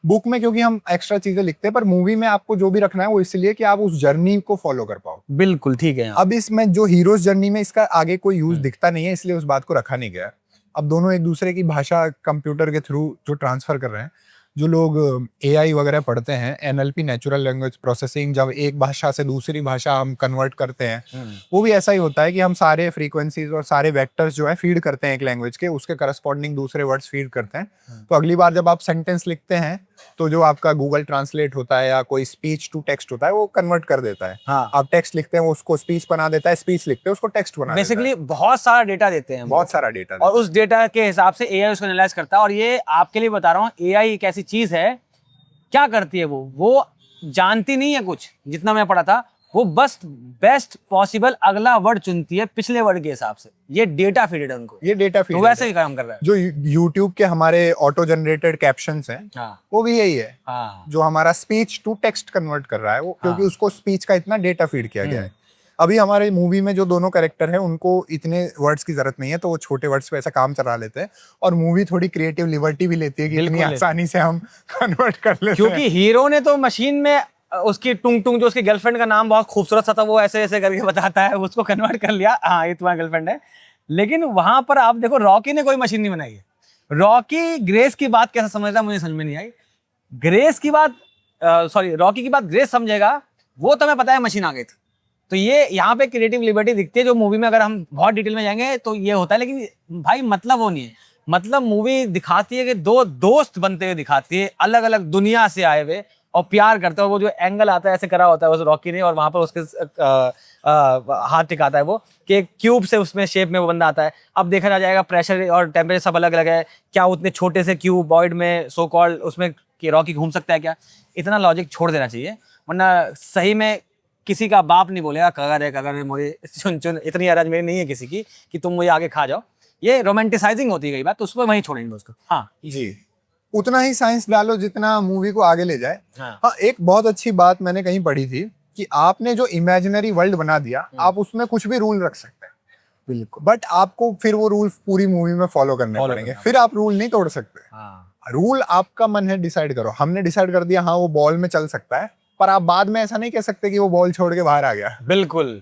बुक में क्योंकि हम एक्स्ट्रा चीजें लिखते हैं, पर मूवी में आपको जो भी रखना है वो इसलिए कि आप उस जर्नी को फॉलो कर पाओ। बिल्कुल ठीक है। अब इसमें जो हीरोज जर्नी में इसका आगे कोई यूज दिखता नहीं है, इसलिए उस बात को रखा नहीं गया। अब दोनों एक दूसरे की भाषा कंप्यूटर के थ्रू जो ट्रांसफर कर रहे हैं, जो लोग एआई वगैरह पढ़ते हैं, एनएलपी नेचुरल लैंग्वेज प्रोसेसिंग, जब एक भाषा से दूसरी भाषा हम कन्वर्ट करते हैं, वो भी ऐसा ही होता है कि हम सारे फ्रीक्वेंसीज और सारे वेक्टर्स जो है फीड करते हैं एक लैंग्वेज के, उसके करस्पॉन्डिंग दूसरे वर्ड्स फीड करते हैं। तो अगली बार जब आप सेंटेंस लिखते हैं तो जो आपका गूगल ट्रांसलेट होता है या कोई स्पीच टू टेक्स्ट होता है वो कन्वर्ट कर देता है। हाँ। आप टेक्स्ट लिखते हैं वो उसको स्पीच बना देता है, स्पीच लिखते हैं उसको टेक्स्ट बना देता बेसिकली बहुत सारा डेटा देते हैं, बहुत सारा डेटा और उस डेटा के हिसाब से एआई उसको एनालाइज करता है। और ये आपके लिए बता रहा हूँ, एआई एक ऐसी चीज है, क्या करती है वो जानती नहीं है कुछ, जितना मैं पढ़ा था, वो बस बेस्ट पॉसिबल अगला वर्ड चुनती है पिछले वर्ड के हिसाब से। ये डेटा फीडेड है उनको, ये डेटा फीड तो वैसे ही काम कर रहा है। जो यूट्यूब के हमारे ऑटो जनरेटेड कैप्शंस हैं, हाँ वो भी यही है, हाँ जो हमारा स्पीच टू टेक्स्ट कन्वर्ट कर रहा है वो, क्योंकि उसको स्पीच का इतना डेटा फीड किया गया है। अभी हमारे मूवी में जो दोनों कैरेक्टर हैं उनको इतने वर्ड्स की जरूरत नहीं है, तो वो छोटे वर्ड्स पे ऐसा काम चला लेते हैं, और मूवी थोड़ी क्रिएटिव लिबर्टी भी लेती है कि इतनी आसानी से हम कन्वर्ट कर लेते हैं। क्योंकि हीरो ने तो मशीन में उसकी टुंग टुंग, जो उसकी गर्लफ्रेंड का नाम बहुत खूबसूरत सा था, वो ऐसे ऐसे करके बताता है, उसको कन्वर्ट कर लिया, हाँ ये तुम्हारी गर्लफ्रेंड है। लेकिन वहां पर आप देखो, रॉकी ने कोई मशीन नहीं बनाई है। रॉकी ग्रेस की बात कैसे समझता, मुझे समझ में नहीं आई। ग्रेस की बात, सॉरी, रॉकी की बात ग्रेस समझेगा, वो तो हमें पता है मशीन आ गई थी। तो ये यहाँ पे क्रिएटिव लिबर्टी दिखती है, जो मूवी में अगर हम बहुत डिटेल में जाएंगे तो ये होता है। लेकिन भाई मतलब वो नहीं है, मतलब मूवी दिखाती है कि दो दोस्त बनते हुए दिखाती है, अलग अलग दुनिया से आए हुए, और प्यार करते हैं। वो जो एंगल आता है ऐसे करा होता है उस रॉकी ने, और वहां पर उसके हाथ टिकाता है वो, कि एक क्यूब से उसमें शेप में वो बंदा आता है। अब देखा ना जाएगा, प्रेशर और टेम्परेचर सब अलग अलग है, क्या उतने छोटे से क्यूबॉइड में सो कॉल्ड उसमें कि रॉकी घूम सकता है क्या? इतना लॉजिक छोड़ देना चाहिए, वरना सही में किसी का बाप नहीं बोलेगा कगर है मुझे चुन चुन, इतनी अरज मेरी नहीं है किसी की कि तुम मुझे आगे खा जाओ। ये रोमांटिसाइजिंग होती है कई बात, तो उस पर वहीं छोड़ेंगे उसको। हाँ जी, उतना ही साइंस डालो जितना मूवी को आगे ले जाए। हाँ। एक बहुत अच्छी बात मैंने कहीं पढ़ी थी कि आपने जो इमेजिनरी वर्ल्ड बना दिया, आप उसमें कुछ भी रूल रख सकते हैं, बिल्कुल, बट आपको फिर वो रूल पूरी मूवी में फॉलो करने पड़ेंगे, फिर आप रूल नहीं तोड़ सकते। रूल आपका मन है, डिसाइड करो। हमने डिसाइड कर दिया हाँ वो बॉल में चल सकता है, पर आप बाद में ऐसा नहीं कह सकते कि वो बॉल छोड़ के बाहर आ गया। बिल्कुल,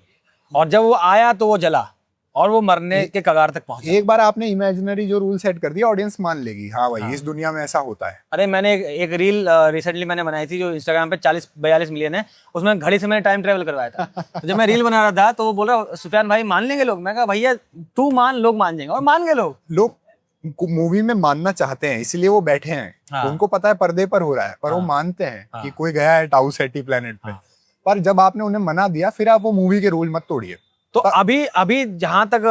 और जब वो आया तो वो जला और वो मरने के कगार तक पहुंचा। एक बार आपने इमेजिनरी जो रूल सेट कर दिया, ऑडियंस मान लेगी हाँ भाई इस दुनिया में ऐसा होता है। अरे मैंने एक रील रिसेंटली मैंने बनाई थी जो इंस्टाग्राम पे 40-42 मिलियन है, उसमें घड़ी से मैंने टाइम ट्रेवल करवाया था। तो जब मैं रील बना रहा था तो वो बोल रहा, सुफियान भाई मान लेंगे लोग? मैं कहा भैया तू मान, लोग मान जाएंगे, और मान गए लोग। लोग मूवी में मानना चाहते हैं, इसलिए वो बैठे हैं। हाँ। उनको पता है पर्दे पर हो रहा है, पर वो मानते हैं कि कोई गया है टाउ सेटी प्लेनेट पे। पर जब आपने उन्हें मना दिया, फिर आप वो मूवी के रूल मत तोड़िए। तो अभी जहां तक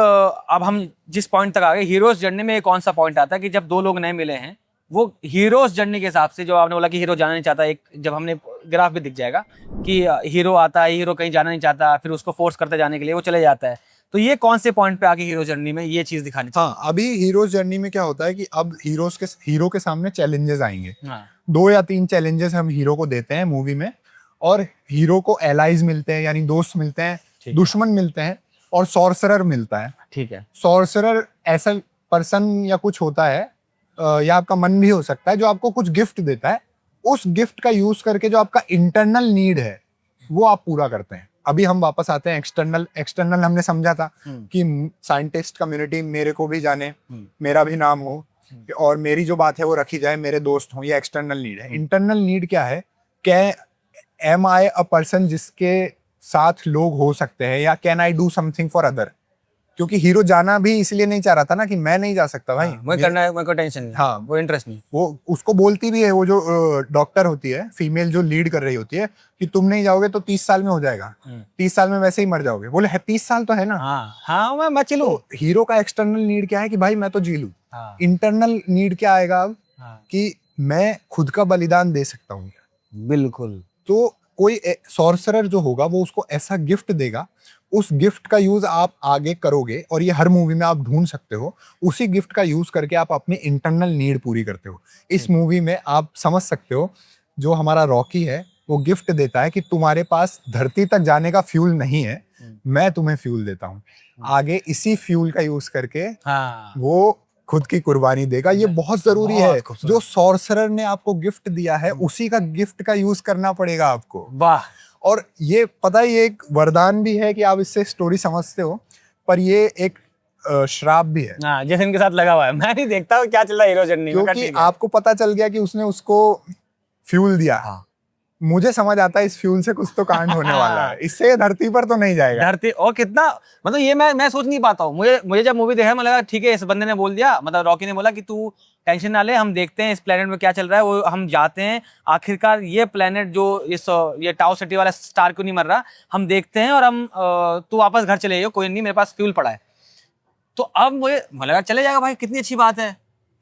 अब हम जिस पॉइंट तक आ गए, हीरोज जर्नी में कौन सा पॉइंट आता है कि जब दो लोग नए मिले हैं, वो हीरोज जर्नी के हिसाब से, जो आपने बोला कि हीरो जाना नहीं चाहता, एक जब हमने ग्राफ भी दिख जाएगा कि हीरो आता है, हीरो कहीं जाना नहीं चाहता, फिर उसको फोर्स करते जाने के लिए वो चले जाता है। तो ये कौन से पॉइंट पे आके हीरो जर्नी में ये चीज दिखानी चाहिए? हाँ, अभी हीरोज जर्नी में क्या होता है कि अब हीरो के सामने चैलेंजेस आएंगे। हाँ। 2 या 3 चैलेंजेस हम हीरो को देते हैं मूवी में, और हीरो को एलाइज मिलते हैं, यानी दोस्त मिलते हैं, दुश्मन मिलते हैं, और सॉर्सरर मिलता है। ठीक है। सॉर्सरर ऐसा पर्सन या कुछ होता है, या आपका मन भी हो सकता है, जो आपको कुछ गिफ्ट देता है। उस गिफ्ट का यूज करके जो आपका इंटरनल नीड है वो आप पूरा करते हैं। अभी हम वापस आते हैं एक्सटर्नल हमने समझा था कि साइंटिस्ट कम्युनिटी मेरे को भी जाने, मेरा भी नाम हो, और मेरी जो बात है वो रखी जाए, मेरे दोस्त हों, ये एक्सटर्नल नीड है। इंटरनल नीड क्या है? एम आई अ पर्सन जिसके साथ लोग हो सकते हैं, या can I do something for other? क्योंकि हीरो जाना भी इसलिए नहीं चाह रहा था ना कि मैं नहीं जा सकता भाई, मुझे करना है, मेरे को टेंशन नहीं, हाँ वो इंटरेस्ट नहीं। वो उसको बोलती भी है, वो जो डॉक्टर होती है, फीमेल जो लीड कर रही होती है, कि तुम नहीं जाओगे तो 30 साल में हो जाएगा, 30 साल में वैसे ही मर जाओगे। बोले 30 साल तो है ना। हाँ मैं चलूं। तो हीरो का एक्सटर्नल नीड क्या है कि भाई मैं तो जी लूं। इंटरनल नीड क्या आएगा अब? कि मैं खुद का बलिदान दे सकता हूँ। बिल्कुल। तो कोई सॉर्सरर जो होगा वो उसको ऐसा गिफ्ट देगा, उस गिफ्ट का यूज आप आगे करोगे, और ये हर मूवी में आप ढूंढ सकते हो। उसी गिफ्ट का यूज करके आप अपनी इंटरनल नीड पूरी करते हो। इस मूवी में आप समझ सकते हो, जो हमारा रॉकी है वो गिफ्ट देता है कि तुम्हारे पास धरती तक जाने का फ्यूल नहीं है, मैं तुम्हें फ्यूल देता हूँ। आगे इसी फ्यूल का यूज करके वो खुद की कुर्बानी देगा। ये बहुत जरूरी है। जो सॉर्सरर ने आपको गिफ्ट दिया है, उसी का गिफ्ट का यूज करना पड़ेगा आपको। वाह। और ये पता है, ये एक वरदान भी है कि आप इससे स्टोरी समझते हो, पर ये एक श्राप भी है, हाँ, जैसे इनके साथ लगा हुआ है। मैं नहीं देखता हूँ क्या चल रहा है हीरो जर्नी में, क्योंकि आपको पता चल गया कि उसने उसको फ्यूल दिया। हाँ। मुझे समझ आता है इस फ्यूल से कुछ तो कांड होने वाला है, इससे ये धरती पर तो नहीं जाएगा। धरती और कितना, मतलब ये मैं सोच नहीं पाता हूँ। मुझे जब मूवी देखा मुझे लगा ठीक है, इस बंदे ने बोल दिया, मतलब रॉकी ने बोला कि तू टेंशन ना ले, हम देखते हैं इस प्लेनेट में क्या चल रहा है, वो हम जाते हैं आखिरकार ये प्लेनेट जो ये टाउ सिटी वाला स्टार क्यों नहीं मर रहा, हम देखते हैं और हम तू वापस घर चले जाइयो, कोई नहीं, मेरे पास फ्यूल पड़ा है। तो अब मुझे लगा चले जाएगा भाई, कितनी अच्छी बात है।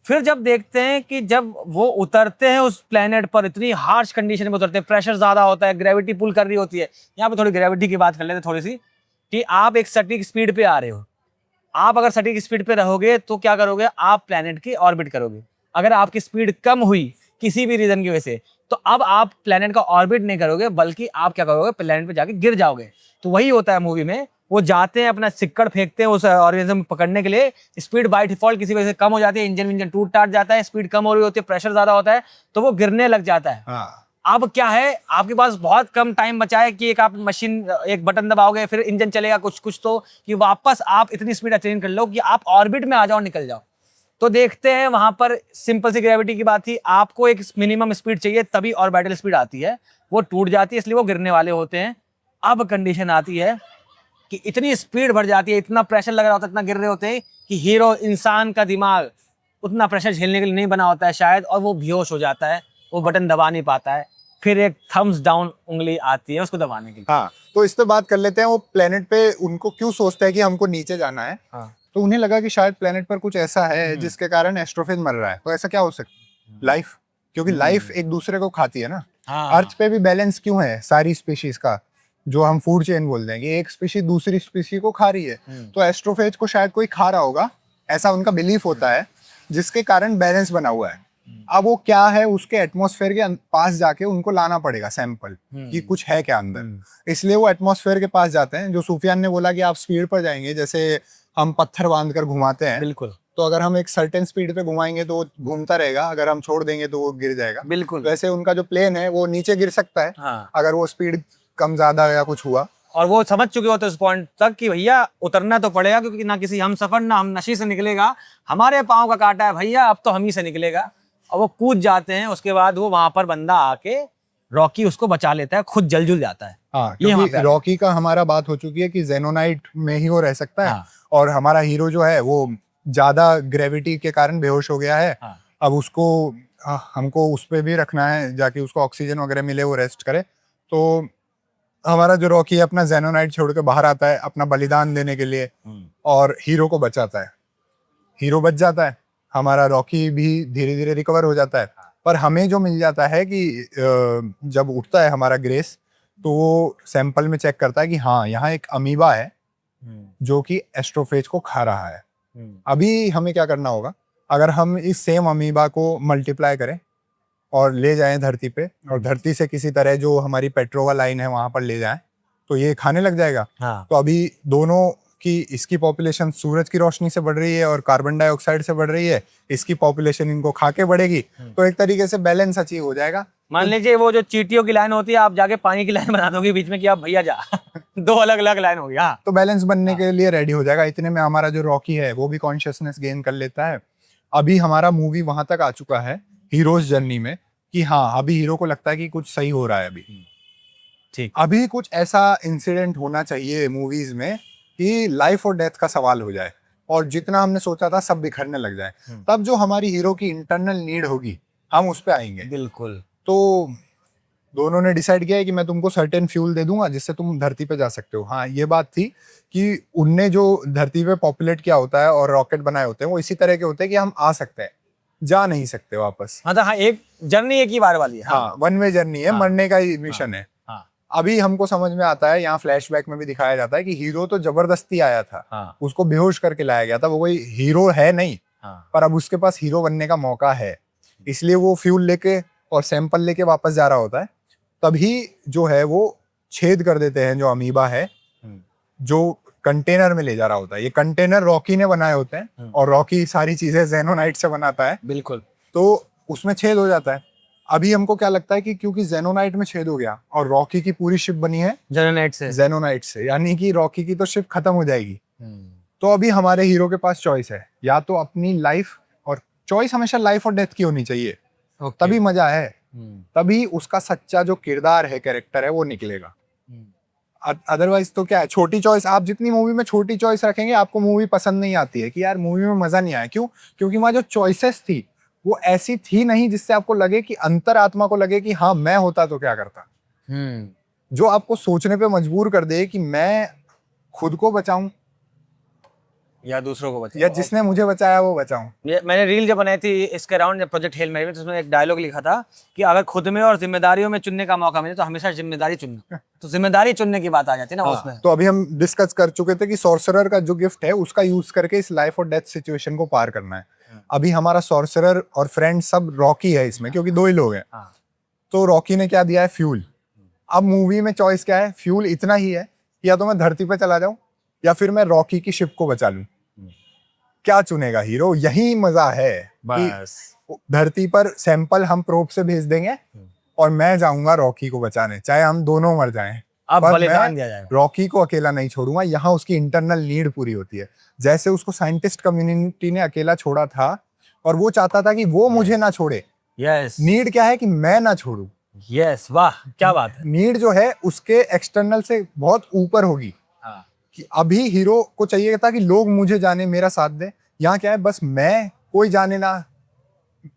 फिर जब देखते हैं कि जब वो उतरते हैं उस प्लेनेट पर, इतनी हार्श कंडीशन में उतरते हैं, प्रेशर ज्यादा होता है, ग्रेविटी पुल कर रही होती है। यहाँ पे थोड़ी ग्रेविटी की बात कर लेते हैं थोड़ी सी, कि आप एक सटीक स्पीड पे आ रहे हो। आप अगर सटीक स्पीड पे रहोगे तो क्या करोगे, आप प्लेनेट की ऑर्बिट करोगे। अगर आपकी स्पीड कम हुई किसी भी रीजन की वजह से, तो अब आप प्लेनेट का ऑर्बिट नहीं करोगे, बल्कि आप क्या करोगे, प्लेनेट पे जाके गिर जाओगे। तो वही होता है मूवी में, वो जाते हैं अपना सिक्कड़ फेंकते हैं उस ऑर्गेनिज्म पकड़ने के लिए। स्पीड बाय डिफॉल्ट किसी वजह से कम हो जाती है, इंजन टूट टाट जाता है, स्पीड कम हो रही होती है, प्रेशर ज्यादा होता है, तो वो गिरने लग जाता है। हाँ। अब क्या है, आपके पास बहुत कम टाइम बचा है कि एक आप मशीन, एक बटन दबाओगे फिर इंजन चलेगा कुछ कुछ, तो कि वापस आप इतनी स्पीड अटेन कर लो कि आप ऑर्बिट में आ जाओ, निकल जाओ। तो देखते हैं वहां पर सिंपल सी ग्रेविटी की बात थी, आपको एक मिनिमम स्पीड चाहिए तभी ऑर्बिटल स्पीड आती है, वो टूट जाती है, इसलिए वो गिरने वाले होते हैं। अब कंडीशन आती है कि इतनी स्पीड बढ़ जाती है, इतना प्रेशर लग रहा होता है, इतना गिर रहे होते हैं कि हीरो, इंसान का दिमाग उतना प्रेशर झेलने के लिए नहीं बना होता है शायद, और वो बेहोश हो जाता है, वो बटन दबा नहीं पाता है। फिर एक थम्स डाउन उंगली आती है उसको दबाने के लिए। हाँ, तो इस पे बात कर लेते हैं। वो प्लेनेट पे उनको क्यों सोचता है कि हमको नीचे जाना है। हाँ। तो उन्हें लगा कि शायद प्लेनेट पर कुछ ऐसा है जिसके कारण एस्ट्रोफेज मर रहा है। तो ऐसा क्या हो सकता है? लाइफ, क्योंकि लाइफ एक दूसरे को खाती है ना। हाँ। अर्थ पे भी बैलेंस क्यों है सारी स्पीशीज का, जो हम फूड चेन बोलते हैं, कि एक स्पीशीज दूसरी स्पीशीज को खा रही है। तो एस्ट्रोफेज को शायद कोई खा रहा होगा, ऐसा उनका बिलीफ होता है, जिसके कारण बैलेंस बना हुआ है। अब वो क्या है, उसके एटमॉस्फेयर के पास जाके उनको लाना पड़ेगा सैंपल, कि कुछ है क्या अंदर। इसलिए वो एटमॉस्फेयर के पास जाते हैं। जो सूफियान ने बोला कि आप स्पीड पर जाएंगे, जैसे हम पत्थर बांध कर घुमाते हैं, बिल्कुल। तो अगर हम एक सर्टेन स्पीड पे घुमाएंगे तो वो घूमता रहेगा, अगर हम छोड़ देंगे तो वो गिर जाएगा। बिल्कुल। वैसे उनका जो प्लेन है वो नीचे गिर सकता है। हाँ। अगर वो स्पीड कम ज्यादा या कुछ हुआ। और वो समझ चुके होते उस पॉइंट तक कि भैया उतरना तो पड़ेगा, क्योंकि ना किसी हम सफर ना हम नशी से निकलेगा, हमारे पाँव का काटा है भैया, अब तो हम ही से निकलेगा। और वो कूद जाते हैं। उसके बाद वो वहां पर बंदा आके रॉकी उसको बचा लेता है, खुद जल जुल जाता है। हाँ, ये वहाँ क्योंकि पे रॉकी का हमारा बात हो चुकी है कि जेनोनाइट में ही वो रह सकता है। हाँ। और हमारा हीरो जो है वो ज्यादा ग्रेविटी के कारण बेहोश हो गया है। हाँ। अब उसको हमको उस पे भी रखना है, जाके उसको ऑक्सीजन वगैरह मिले, वो रेस्ट करे। तो हमारा जो रॉकी है अपना जेनोनाइट छोड़ के बाहर आता है अपना बलिदान देने के लिए, और हीरो को बचाता है। हीरो बच जाता है, हमारा रॉकी भी धीरे धीरे रिकवर हो जाता है। पर हमें जो मिल जाता है कि जब उठता है हमारा ग्रेस, तो वो सैंपल में चेक करता है कि हाँ, यहाँ एक अमीबा है जो कि एस्ट्रोफेज को खा रहा है। अभी हमें क्या करना होगा, अगर हम इस सेम अमीबा को मल्टीप्लाई करें और ले जाएं धरती पे, और धरती से किसी तरह जो हमारी पेट्रोवा लाइन है वहां पर ले जाएं, तो ये खाने लग जाएगा। हाँ। तो अभी दोनों की, इसकी पॉपुलेशन सूरज की रोशनी से बढ़ रही है और कार्बन डाइऑक्साइड से बढ़ रही है, इसकी पॉपुलेशन इनको खा के बढ़ेगी। तो एक तरीके से बैलेंस अचीव हो जाएगा। मान लीजिए वो जो चींटियों की लाइन होती है, आप जाके पानी की लाइन बना दोगे बीच में कि आप भैया जा दो अलग अलग लाइन होगी। हाँ। तो बैलेंस बनने के लिए रेडी हो जाएगा। इतने में हमारा जो रॉकी है वो भी कॉन्शियसनेस गेन कर लेता है। अभी हमारा मूवी वहां तक आ चुका है हीरोज जर्नी में कि हाँ, अभी हीरो को लगता है कि कुछ सही हो रहा है। अभी ठीक। अभी कुछ ऐसा इंसिडेंट होना चाहिए मूवीज में कि लाइफ और डेथ का सवाल हो जाए, और जितना हमने सोचा था सब बिखरने लग जाए। तब जो हमारी हीरो की इंटरनल नीड होगी, हम उस पे आएंगे। बिल्कुल। तो दोनों ने डिसाइड किया है कि मैं तुमको सर्टेन फ्यूल दे दूंगा जिससे तुम धरती पे जा सकते हो। हाँ, ये बात थी कि उनने जो धरती पे पॉपुलेट किया होता है और रॉकेट बनाए होते हैं, वो इसी तरह के होते हैं कि हम आ सकते हैं, जा नहीं सकते वापस। हाँ, तो हाँ, एक जर्नी एक ही बार वाली है। हाँ, वन वे जर्नी है। हाँ। मरने का ही मिशन है। हाँ। अभी हमको समझ में आता है, यहाँ फ्लैशबैक में भी दिखाया जाता है कि हीरो तो जबरदस्ती आया था। हाँ। उसको बेहोश करके लाया गया था, वो कोई हीरो है नहीं। हाँ। पर अब उसके पास हीरो बनने का मौका है, इसलिए वो फ्यूल लेके और सैंपल लेके वापस जा रहा होता है। तभी जो है वो छेद कर देते हैं जो अमीबा है, जो कंटेनर में ले जा रहा होता है। ये कंटेनर रॉकी ने बनाए होते हैं, और रॉकी सारी चीजें जेनोनाइट से बनाता है। बिल्कुल। तो उसमें छेद हो जाता है। अभी हमको क्या लगता है कि क्योंकि जेनोनाइट में छेद हो गया और रॉकी की पूरी शिप बनी है जेनोनाइट से, जेनोनाइट से, यानी कि रॉकी की तो शिप खत्म हो जाएगी। तो अभी हमारे हीरो के पास चॉइस है, या तो अपनी लाइफ, और चॉइस हमेशा लाइफ और डेथ की होनी चाहिए, तभी मजा है, तभी उसका सच्चा जो किरदार है, कैरेक्टर है, वो निकलेगा। अदरवाइज तो क्या है, छोटी चॉइस, आप जितनी मूवी में छोटी चॉइस रखेंगे आपको मूवी पसंद नहीं आती है कि यार मूवी में मजा नहीं आया। क्यों? क्योंकि वहाँ जो चॉइसेस थी वो ऐसी थी नहीं जिससे आपको लगे कि अंतरात्मा को लगे कि हाँ मैं होता तो क्या करता, जो आपको सोचने पे मजबूर कर दे कि मैं खुद को बचाऊं या दूसरों को बचाओ। या जिसने मुझे बचाया वो बचाऊं। ये मैंने रील जब बनाई थी इसके अराउंड, जब प्रोजेक्ट हेल मेरी में, तो उसमें एक डायलॉग लिखा था कि अगर खुद में और जिम्मेदारियों में चुनने का मौका मिले तो हमेशा जिम्मेदारी चुनना। तो जिम्मेदारी चुनने की बात आ जाती है ना उसमें। तो अभी हम डिस्कस कर चुके थे कि सॉर्सरर का जो गिफ्ट है उसका यूज करके इस लाइफ और डेथ सिचुएशन को पार करना है। अभी हमारा सॉर्सरर और फ्रेंड सब रॉकी है इसमें, क्योंकि दो ही लोग हैं। तो रॉकी ने क्या दिया है? फ्यूल। अब मूवी में चॉइस क्या है? फ्यूल इतना ही है, या तो मैं धरती पे चला जाऊं या फिर मैं रॉकी की शिप को बचा लूं। क्या चुनेगा हीरो? यही मजा है बस। धरती पर सैंपल हम प्रोब से भेज देंगे और मैं जाऊंगा रॉकी को बचाने, चाहे हम दोनों मर जाएं, अब पर बलिदान दिया जाएगा। रॉकी को अकेला नहीं छोड़ूंगा। यहाँ उसकी इंटरनल नीड पूरी होती है। जैसे उसको साइंटिस्ट कम्युनिटी ने अकेला छोड़ा था और वो चाहता था कि वो मुझे ना छोड़े। यस। नीड क्या है? कि मैं ना छोड़ू। यस, वाह क्या बात है। नीड जो है उसके एक्सटर्नल से बहुत ऊपर होगी। कि अभी हीरो को चाहिए था कि लोग मुझे जाने, मेरा साथ दे। यहाँ क्या है? बस मैं, कोई जाने ना,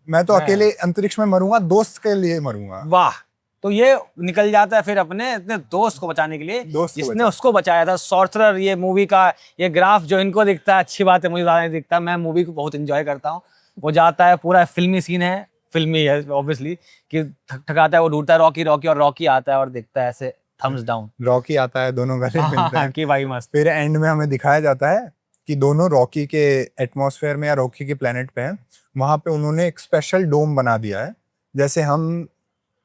मैं तो अकेले अंतरिक्ष में मरूंगा, दोस्त के लिए मरूंगा। वाह। तो ये निकल जाता है फिर अपने दोस्त को बचाने के लिए, जिसने उसको बचाया था। सॉर्सरर, ये मूवी का ये ग्राफ जो इनको दिखता है, अच्छी बात है, मुझे ज्यादा नहीं दिखता। मैं मूवी को बहुत एंजॉय करता हूँ। वो जाता है, पूरा फिल्मी सीन है, फिल्मी है ऑब्वियसली, कि ठकाता है, वो ढूंढता है रॉकी रॉकी, और रॉकी आता है और देखता है ऐसे थम्स डाउन। रॉकी आता है, दोनों गले मिलते हैं कि भाई मस्त। फिर एंड में हमें दिखाया जाता है कि दोनों रॉकी के एटमॉस्फेयर में या रॉकी के प्लेनेट पे हैं। वहां पे उन्होंने एक स्पेशल डोम बना दिया है, जैसे हम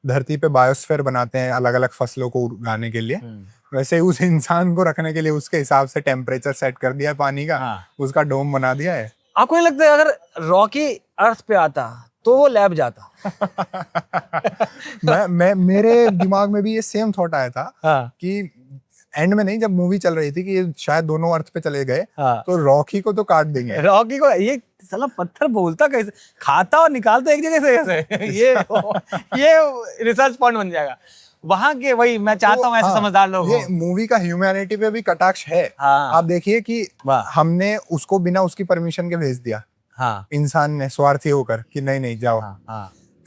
धरती पे बायोस्फीयर बनाते हैं अलग अलग फसलों को उगाने के लिए, वैसे उस इंसान को रखने के लिए उसके हिसाब से टेम्परेचर सेट कर दिया है पानी का। उसका डोम बना दिया है। आपको नहीं लगता अगर रॉकी अर्थ पे आता तो वो लैब जाता? मैं मेरे दिमाग में भी ये सेम थॉट आया था कि एंड में नहीं, जब मूवी चल रही थी कि ये शायद दोनों अर्थ पे चले गए, तो रॉकी को तो काट देंगे। रॉकी को ये साला पत्थर बोलता कैसे, खाता और निकालता एक जगह से कैसे? ये रिसर्च पॉइंट बन जाएगा वहां के। वही मैं चाहता हूँ, ऐसे समझदार लोग। ये मूवी का ह्यूमैनिटी पे भी कटाक्ष है। आप देखिए कि हमने उसको बिना उसकी परमिशन के भेज दिया। इंसान ने स्वार्थी होकर कि नहीं नहीं जाओ।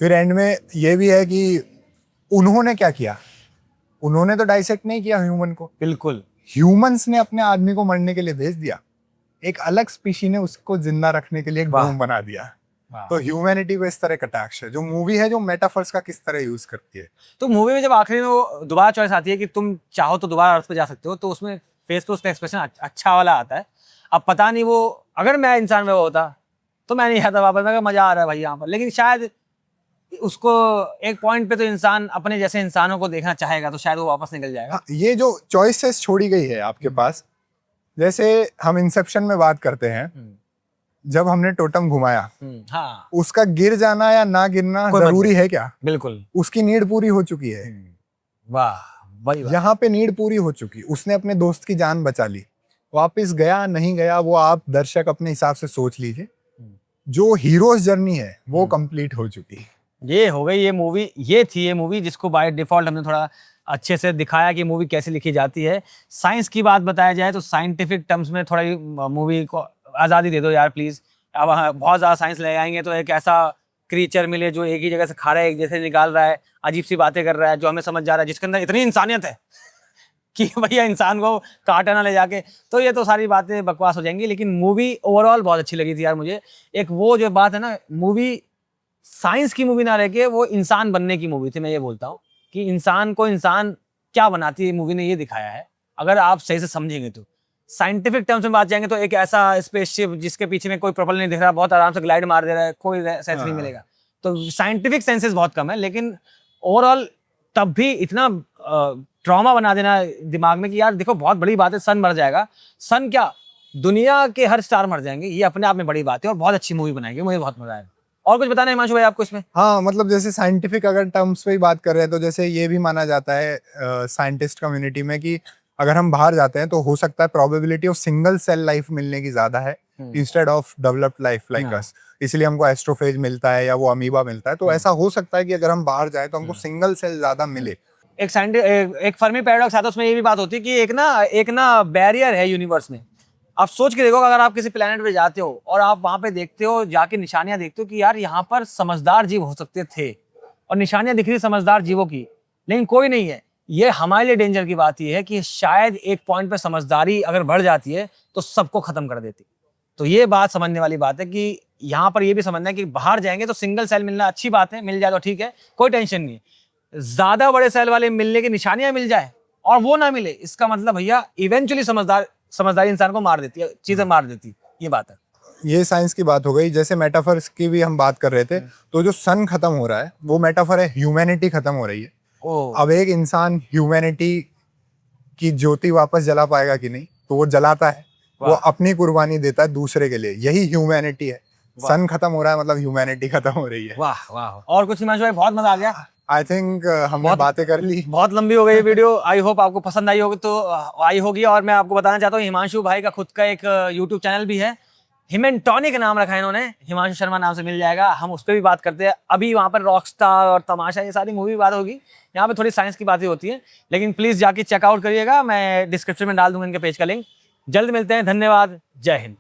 फिर एंड में ये भी है कि उन्होंने क्या किया, उन्होंने तो डाइसेक्ट नहीं किया ह्यूमन को। बिल्कुल, ह्यूमंस ने अपने आदमी को मरने के लिए भेज दिया, एक अलग स्पीशी ने उसको जिंदा रखने के लिए एक डोम बना दिया। तो ह्यूमैनिटी को इस तरह कटाक्ष है। जो मूवी है जो मेटाफर्स का किस तरह यूज करती है। तो मूवी में जब आखिरी में वो दोबारा चॉइस आती है कि तुम चाहो तो दोबारा अर्थ पे जा सकते हो, तो उसमें फेस पे उसका एक्सप्रेशन अच्छा वाला आता है। अब पता नहीं वो, अगर मैं इंसान में वो होता तो मैं नहीं आता वापस, मैं मजा आ रहा है भाई यहाँ पर। लेकिन शायद उसको एक पॉइंट पे तो इंसान अपने जैसे इंसानों को देखना चाहेगा, तो शायद वो वापस निकल जाएगा। ये जो चॉइसेस छोड़ी गई है आपके पास, जैसे हम इंसेप्शन में बात करते हैं, जब हमने टोटम घुमाया, उसका गिर जाना या ना गिरना जरूरी है क्या? बिल्कुल, उसकी नीड पूरी हो चुकी है। वाह, यहाँ पे नीड पूरी हो चुकी, उसने अपने दोस्त की जान बचा ली। वापस गया नहीं गया वो आप दर्शक अपने हिसाब से सोच लीजिए। जो हीरोज जर्नी है वो कंप्लीट हो चुकी। ये हो गई ये मूवी, ये थी ये मूवी जिसको बाय डिफॉल्ट हमने थोड़ा अच्छे से दिखाया कि मूवी कैसे लिखी जाती है। साइंस की बात बताया जाए तो साइंटिफिक टर्म्स में थोड़ा मूवी को आज़ादी दे दो यार प्लीज़। अब बहुत ज़्यादा साइंस ले आएंगे तो एक ऐसा क्रीचर मिले जो एक ही जगह से खा रहा है, एक जैसे निकाल रहा है, अजीब सी बातें कर रहा है, जो हमें समझ जा रहा है, जिसके अंदर इतनी इंसानियत है कि भैया इंसान को काटा ना ले जाके। तो ये तो सारी बातें बकवास हो जाएंगी। लेकिन मूवी ओवरऑल बहुत अच्छी लगी थी यार मुझे। एक वो जो बात है ना, मूवी साइंस की मूवी ना रह के वो इंसान बनने की मूवी थी। मैं ये बोलता हूँ कि इंसान को इंसान क्या बनाती है, मूवी ने ये दिखाया है। अगर आप सही से समझेंगे तो साइंटिफिक टर्म्स में बात जाएंगे तो एक ऐसा स्पेसशिप जिसके पीछे में कोई प्रोपेलर नहीं दिख रहा, बहुत आराम से ग्लाइड मार दे रहा है, कोई सेंस नहीं मिलेगा। तो साइंटिफिक सेंसेस बहुत कम है। लेकिन ओवरऑल तब भी इतना ट्रॉमा बना देना दिमाग में कि यार देखो बहुत बड़ी बात है, सन मर जाएगा। सन क्या, दुनिया के हर स्टार मर जाएंगे, ये अपने आप में बड़ी बात है। और बहुत अच्छी मूवी बनाएगी, मुझे बहुत मजा आया। और कुछ बताना है हिमांशु भाई आपको इसमें? हाँ, मतलब जैसे साइंटिफिक अगर टर्म्स पे ही बात कर रहे हैं तो जैसे ये भी माना जाता है साइंटिस्ट कम्युनिटी में कि अगर हम बाहर जाते हैं तो हो सकता है probability of single cell life मिलने की ज्यादा है instead of developed life like us, इसलिए हमको एस्ट्रोफेज मिलता है या वो अमीबा मिलता है। तो ऐसा हो सकता है कि अगर हम बाहर जाए तो हमको सिंगल सेल ज्यादा मिले। एक फर्मी पैराडॉक्स आता है, उसमें ये भी बात होती है कि एक ना बैरियर है यूनिवर्स में। आप सोच के देखो, अगर आप किसी प्लेनेट पे जाते हो और आप वहां पे देखते हो, जाके निशानियां देखते हो कि यार यहाँ पर समझदार जीव हो सकते थे, और निशानियां दिख रही समझदार जीवों की, लेकिन कोई नहीं है। ये हमारे लिए डेंजर की बात ये है कि शायद एक पॉइंट पे समझदारी अगर बढ़ जाती है तो सबको खत्म कर देती। तो ये बात समझने वाली बात है कि यहाँ पर ये भी समझना है कि बाहर जाएंगे तो सिंगल सेल मिलना अच्छी बात है, मिल जाए तो ठीक है, कोई टेंशन नहीं है। ज्यादा बड़े सेल वाले मिलने की निशानियां मिल जाए और वो ना मिले, इसका मतलब भैया इवेंचुअली समझदारी इंसान को मार देती है, चीजें मार देती, ये बात है। ये साइंस की बात हो गई। जैसे मेटाफर्स की भी हम बात कर रहे थे, तो जो सन खत्म हो रहा है वो मेटाफर है, ह्यूमैनिटी खत्म हो रही है। अब एक इंसान ह्यूमैनिटी की ज्योति वापस जला पाएगा कि नहीं, तो वो जलाता है, वो अपनी कुर्बानी देता है दूसरे के लिए, यही ह्यूमैनिटी है। सन खत्म हो रहा है मतलब ह्यूमैनिटी खत्म हो रही है। वाह वाह। और कुछ हिमांशु भाई, बहुत मजा आ गया। आई थिंक हमने बातें कर ली, बहुत लंबी हो गई ये वीडियो। आई होप आपको पसंद आई होगी, तो आई होगी। और मैं आपको बताना चाहता हूँ, हिमांशु भाई का खुद का एक यूट्यूब चैनल भी है, हिमेंटॉनिक नाम रखा है इन्होंने, हिमांशु शर्मा नाम से मिल जाएगा। हम उस पर भी बात करते हैं। अभी वहाँ पर रॉकस्टार और तमाशा ये सारी मूवी बात होगी, यहाँ पे थोड़ी साइंस की बातें होती है, लेकिन प्लीज़ जाके चेकआउट करिएगा। मैं डिस्क्रिप्शन में डाल दूंगा इनके पेज का लिंक। जल्द मिलते हैं, धन्यवाद, जय हिंद।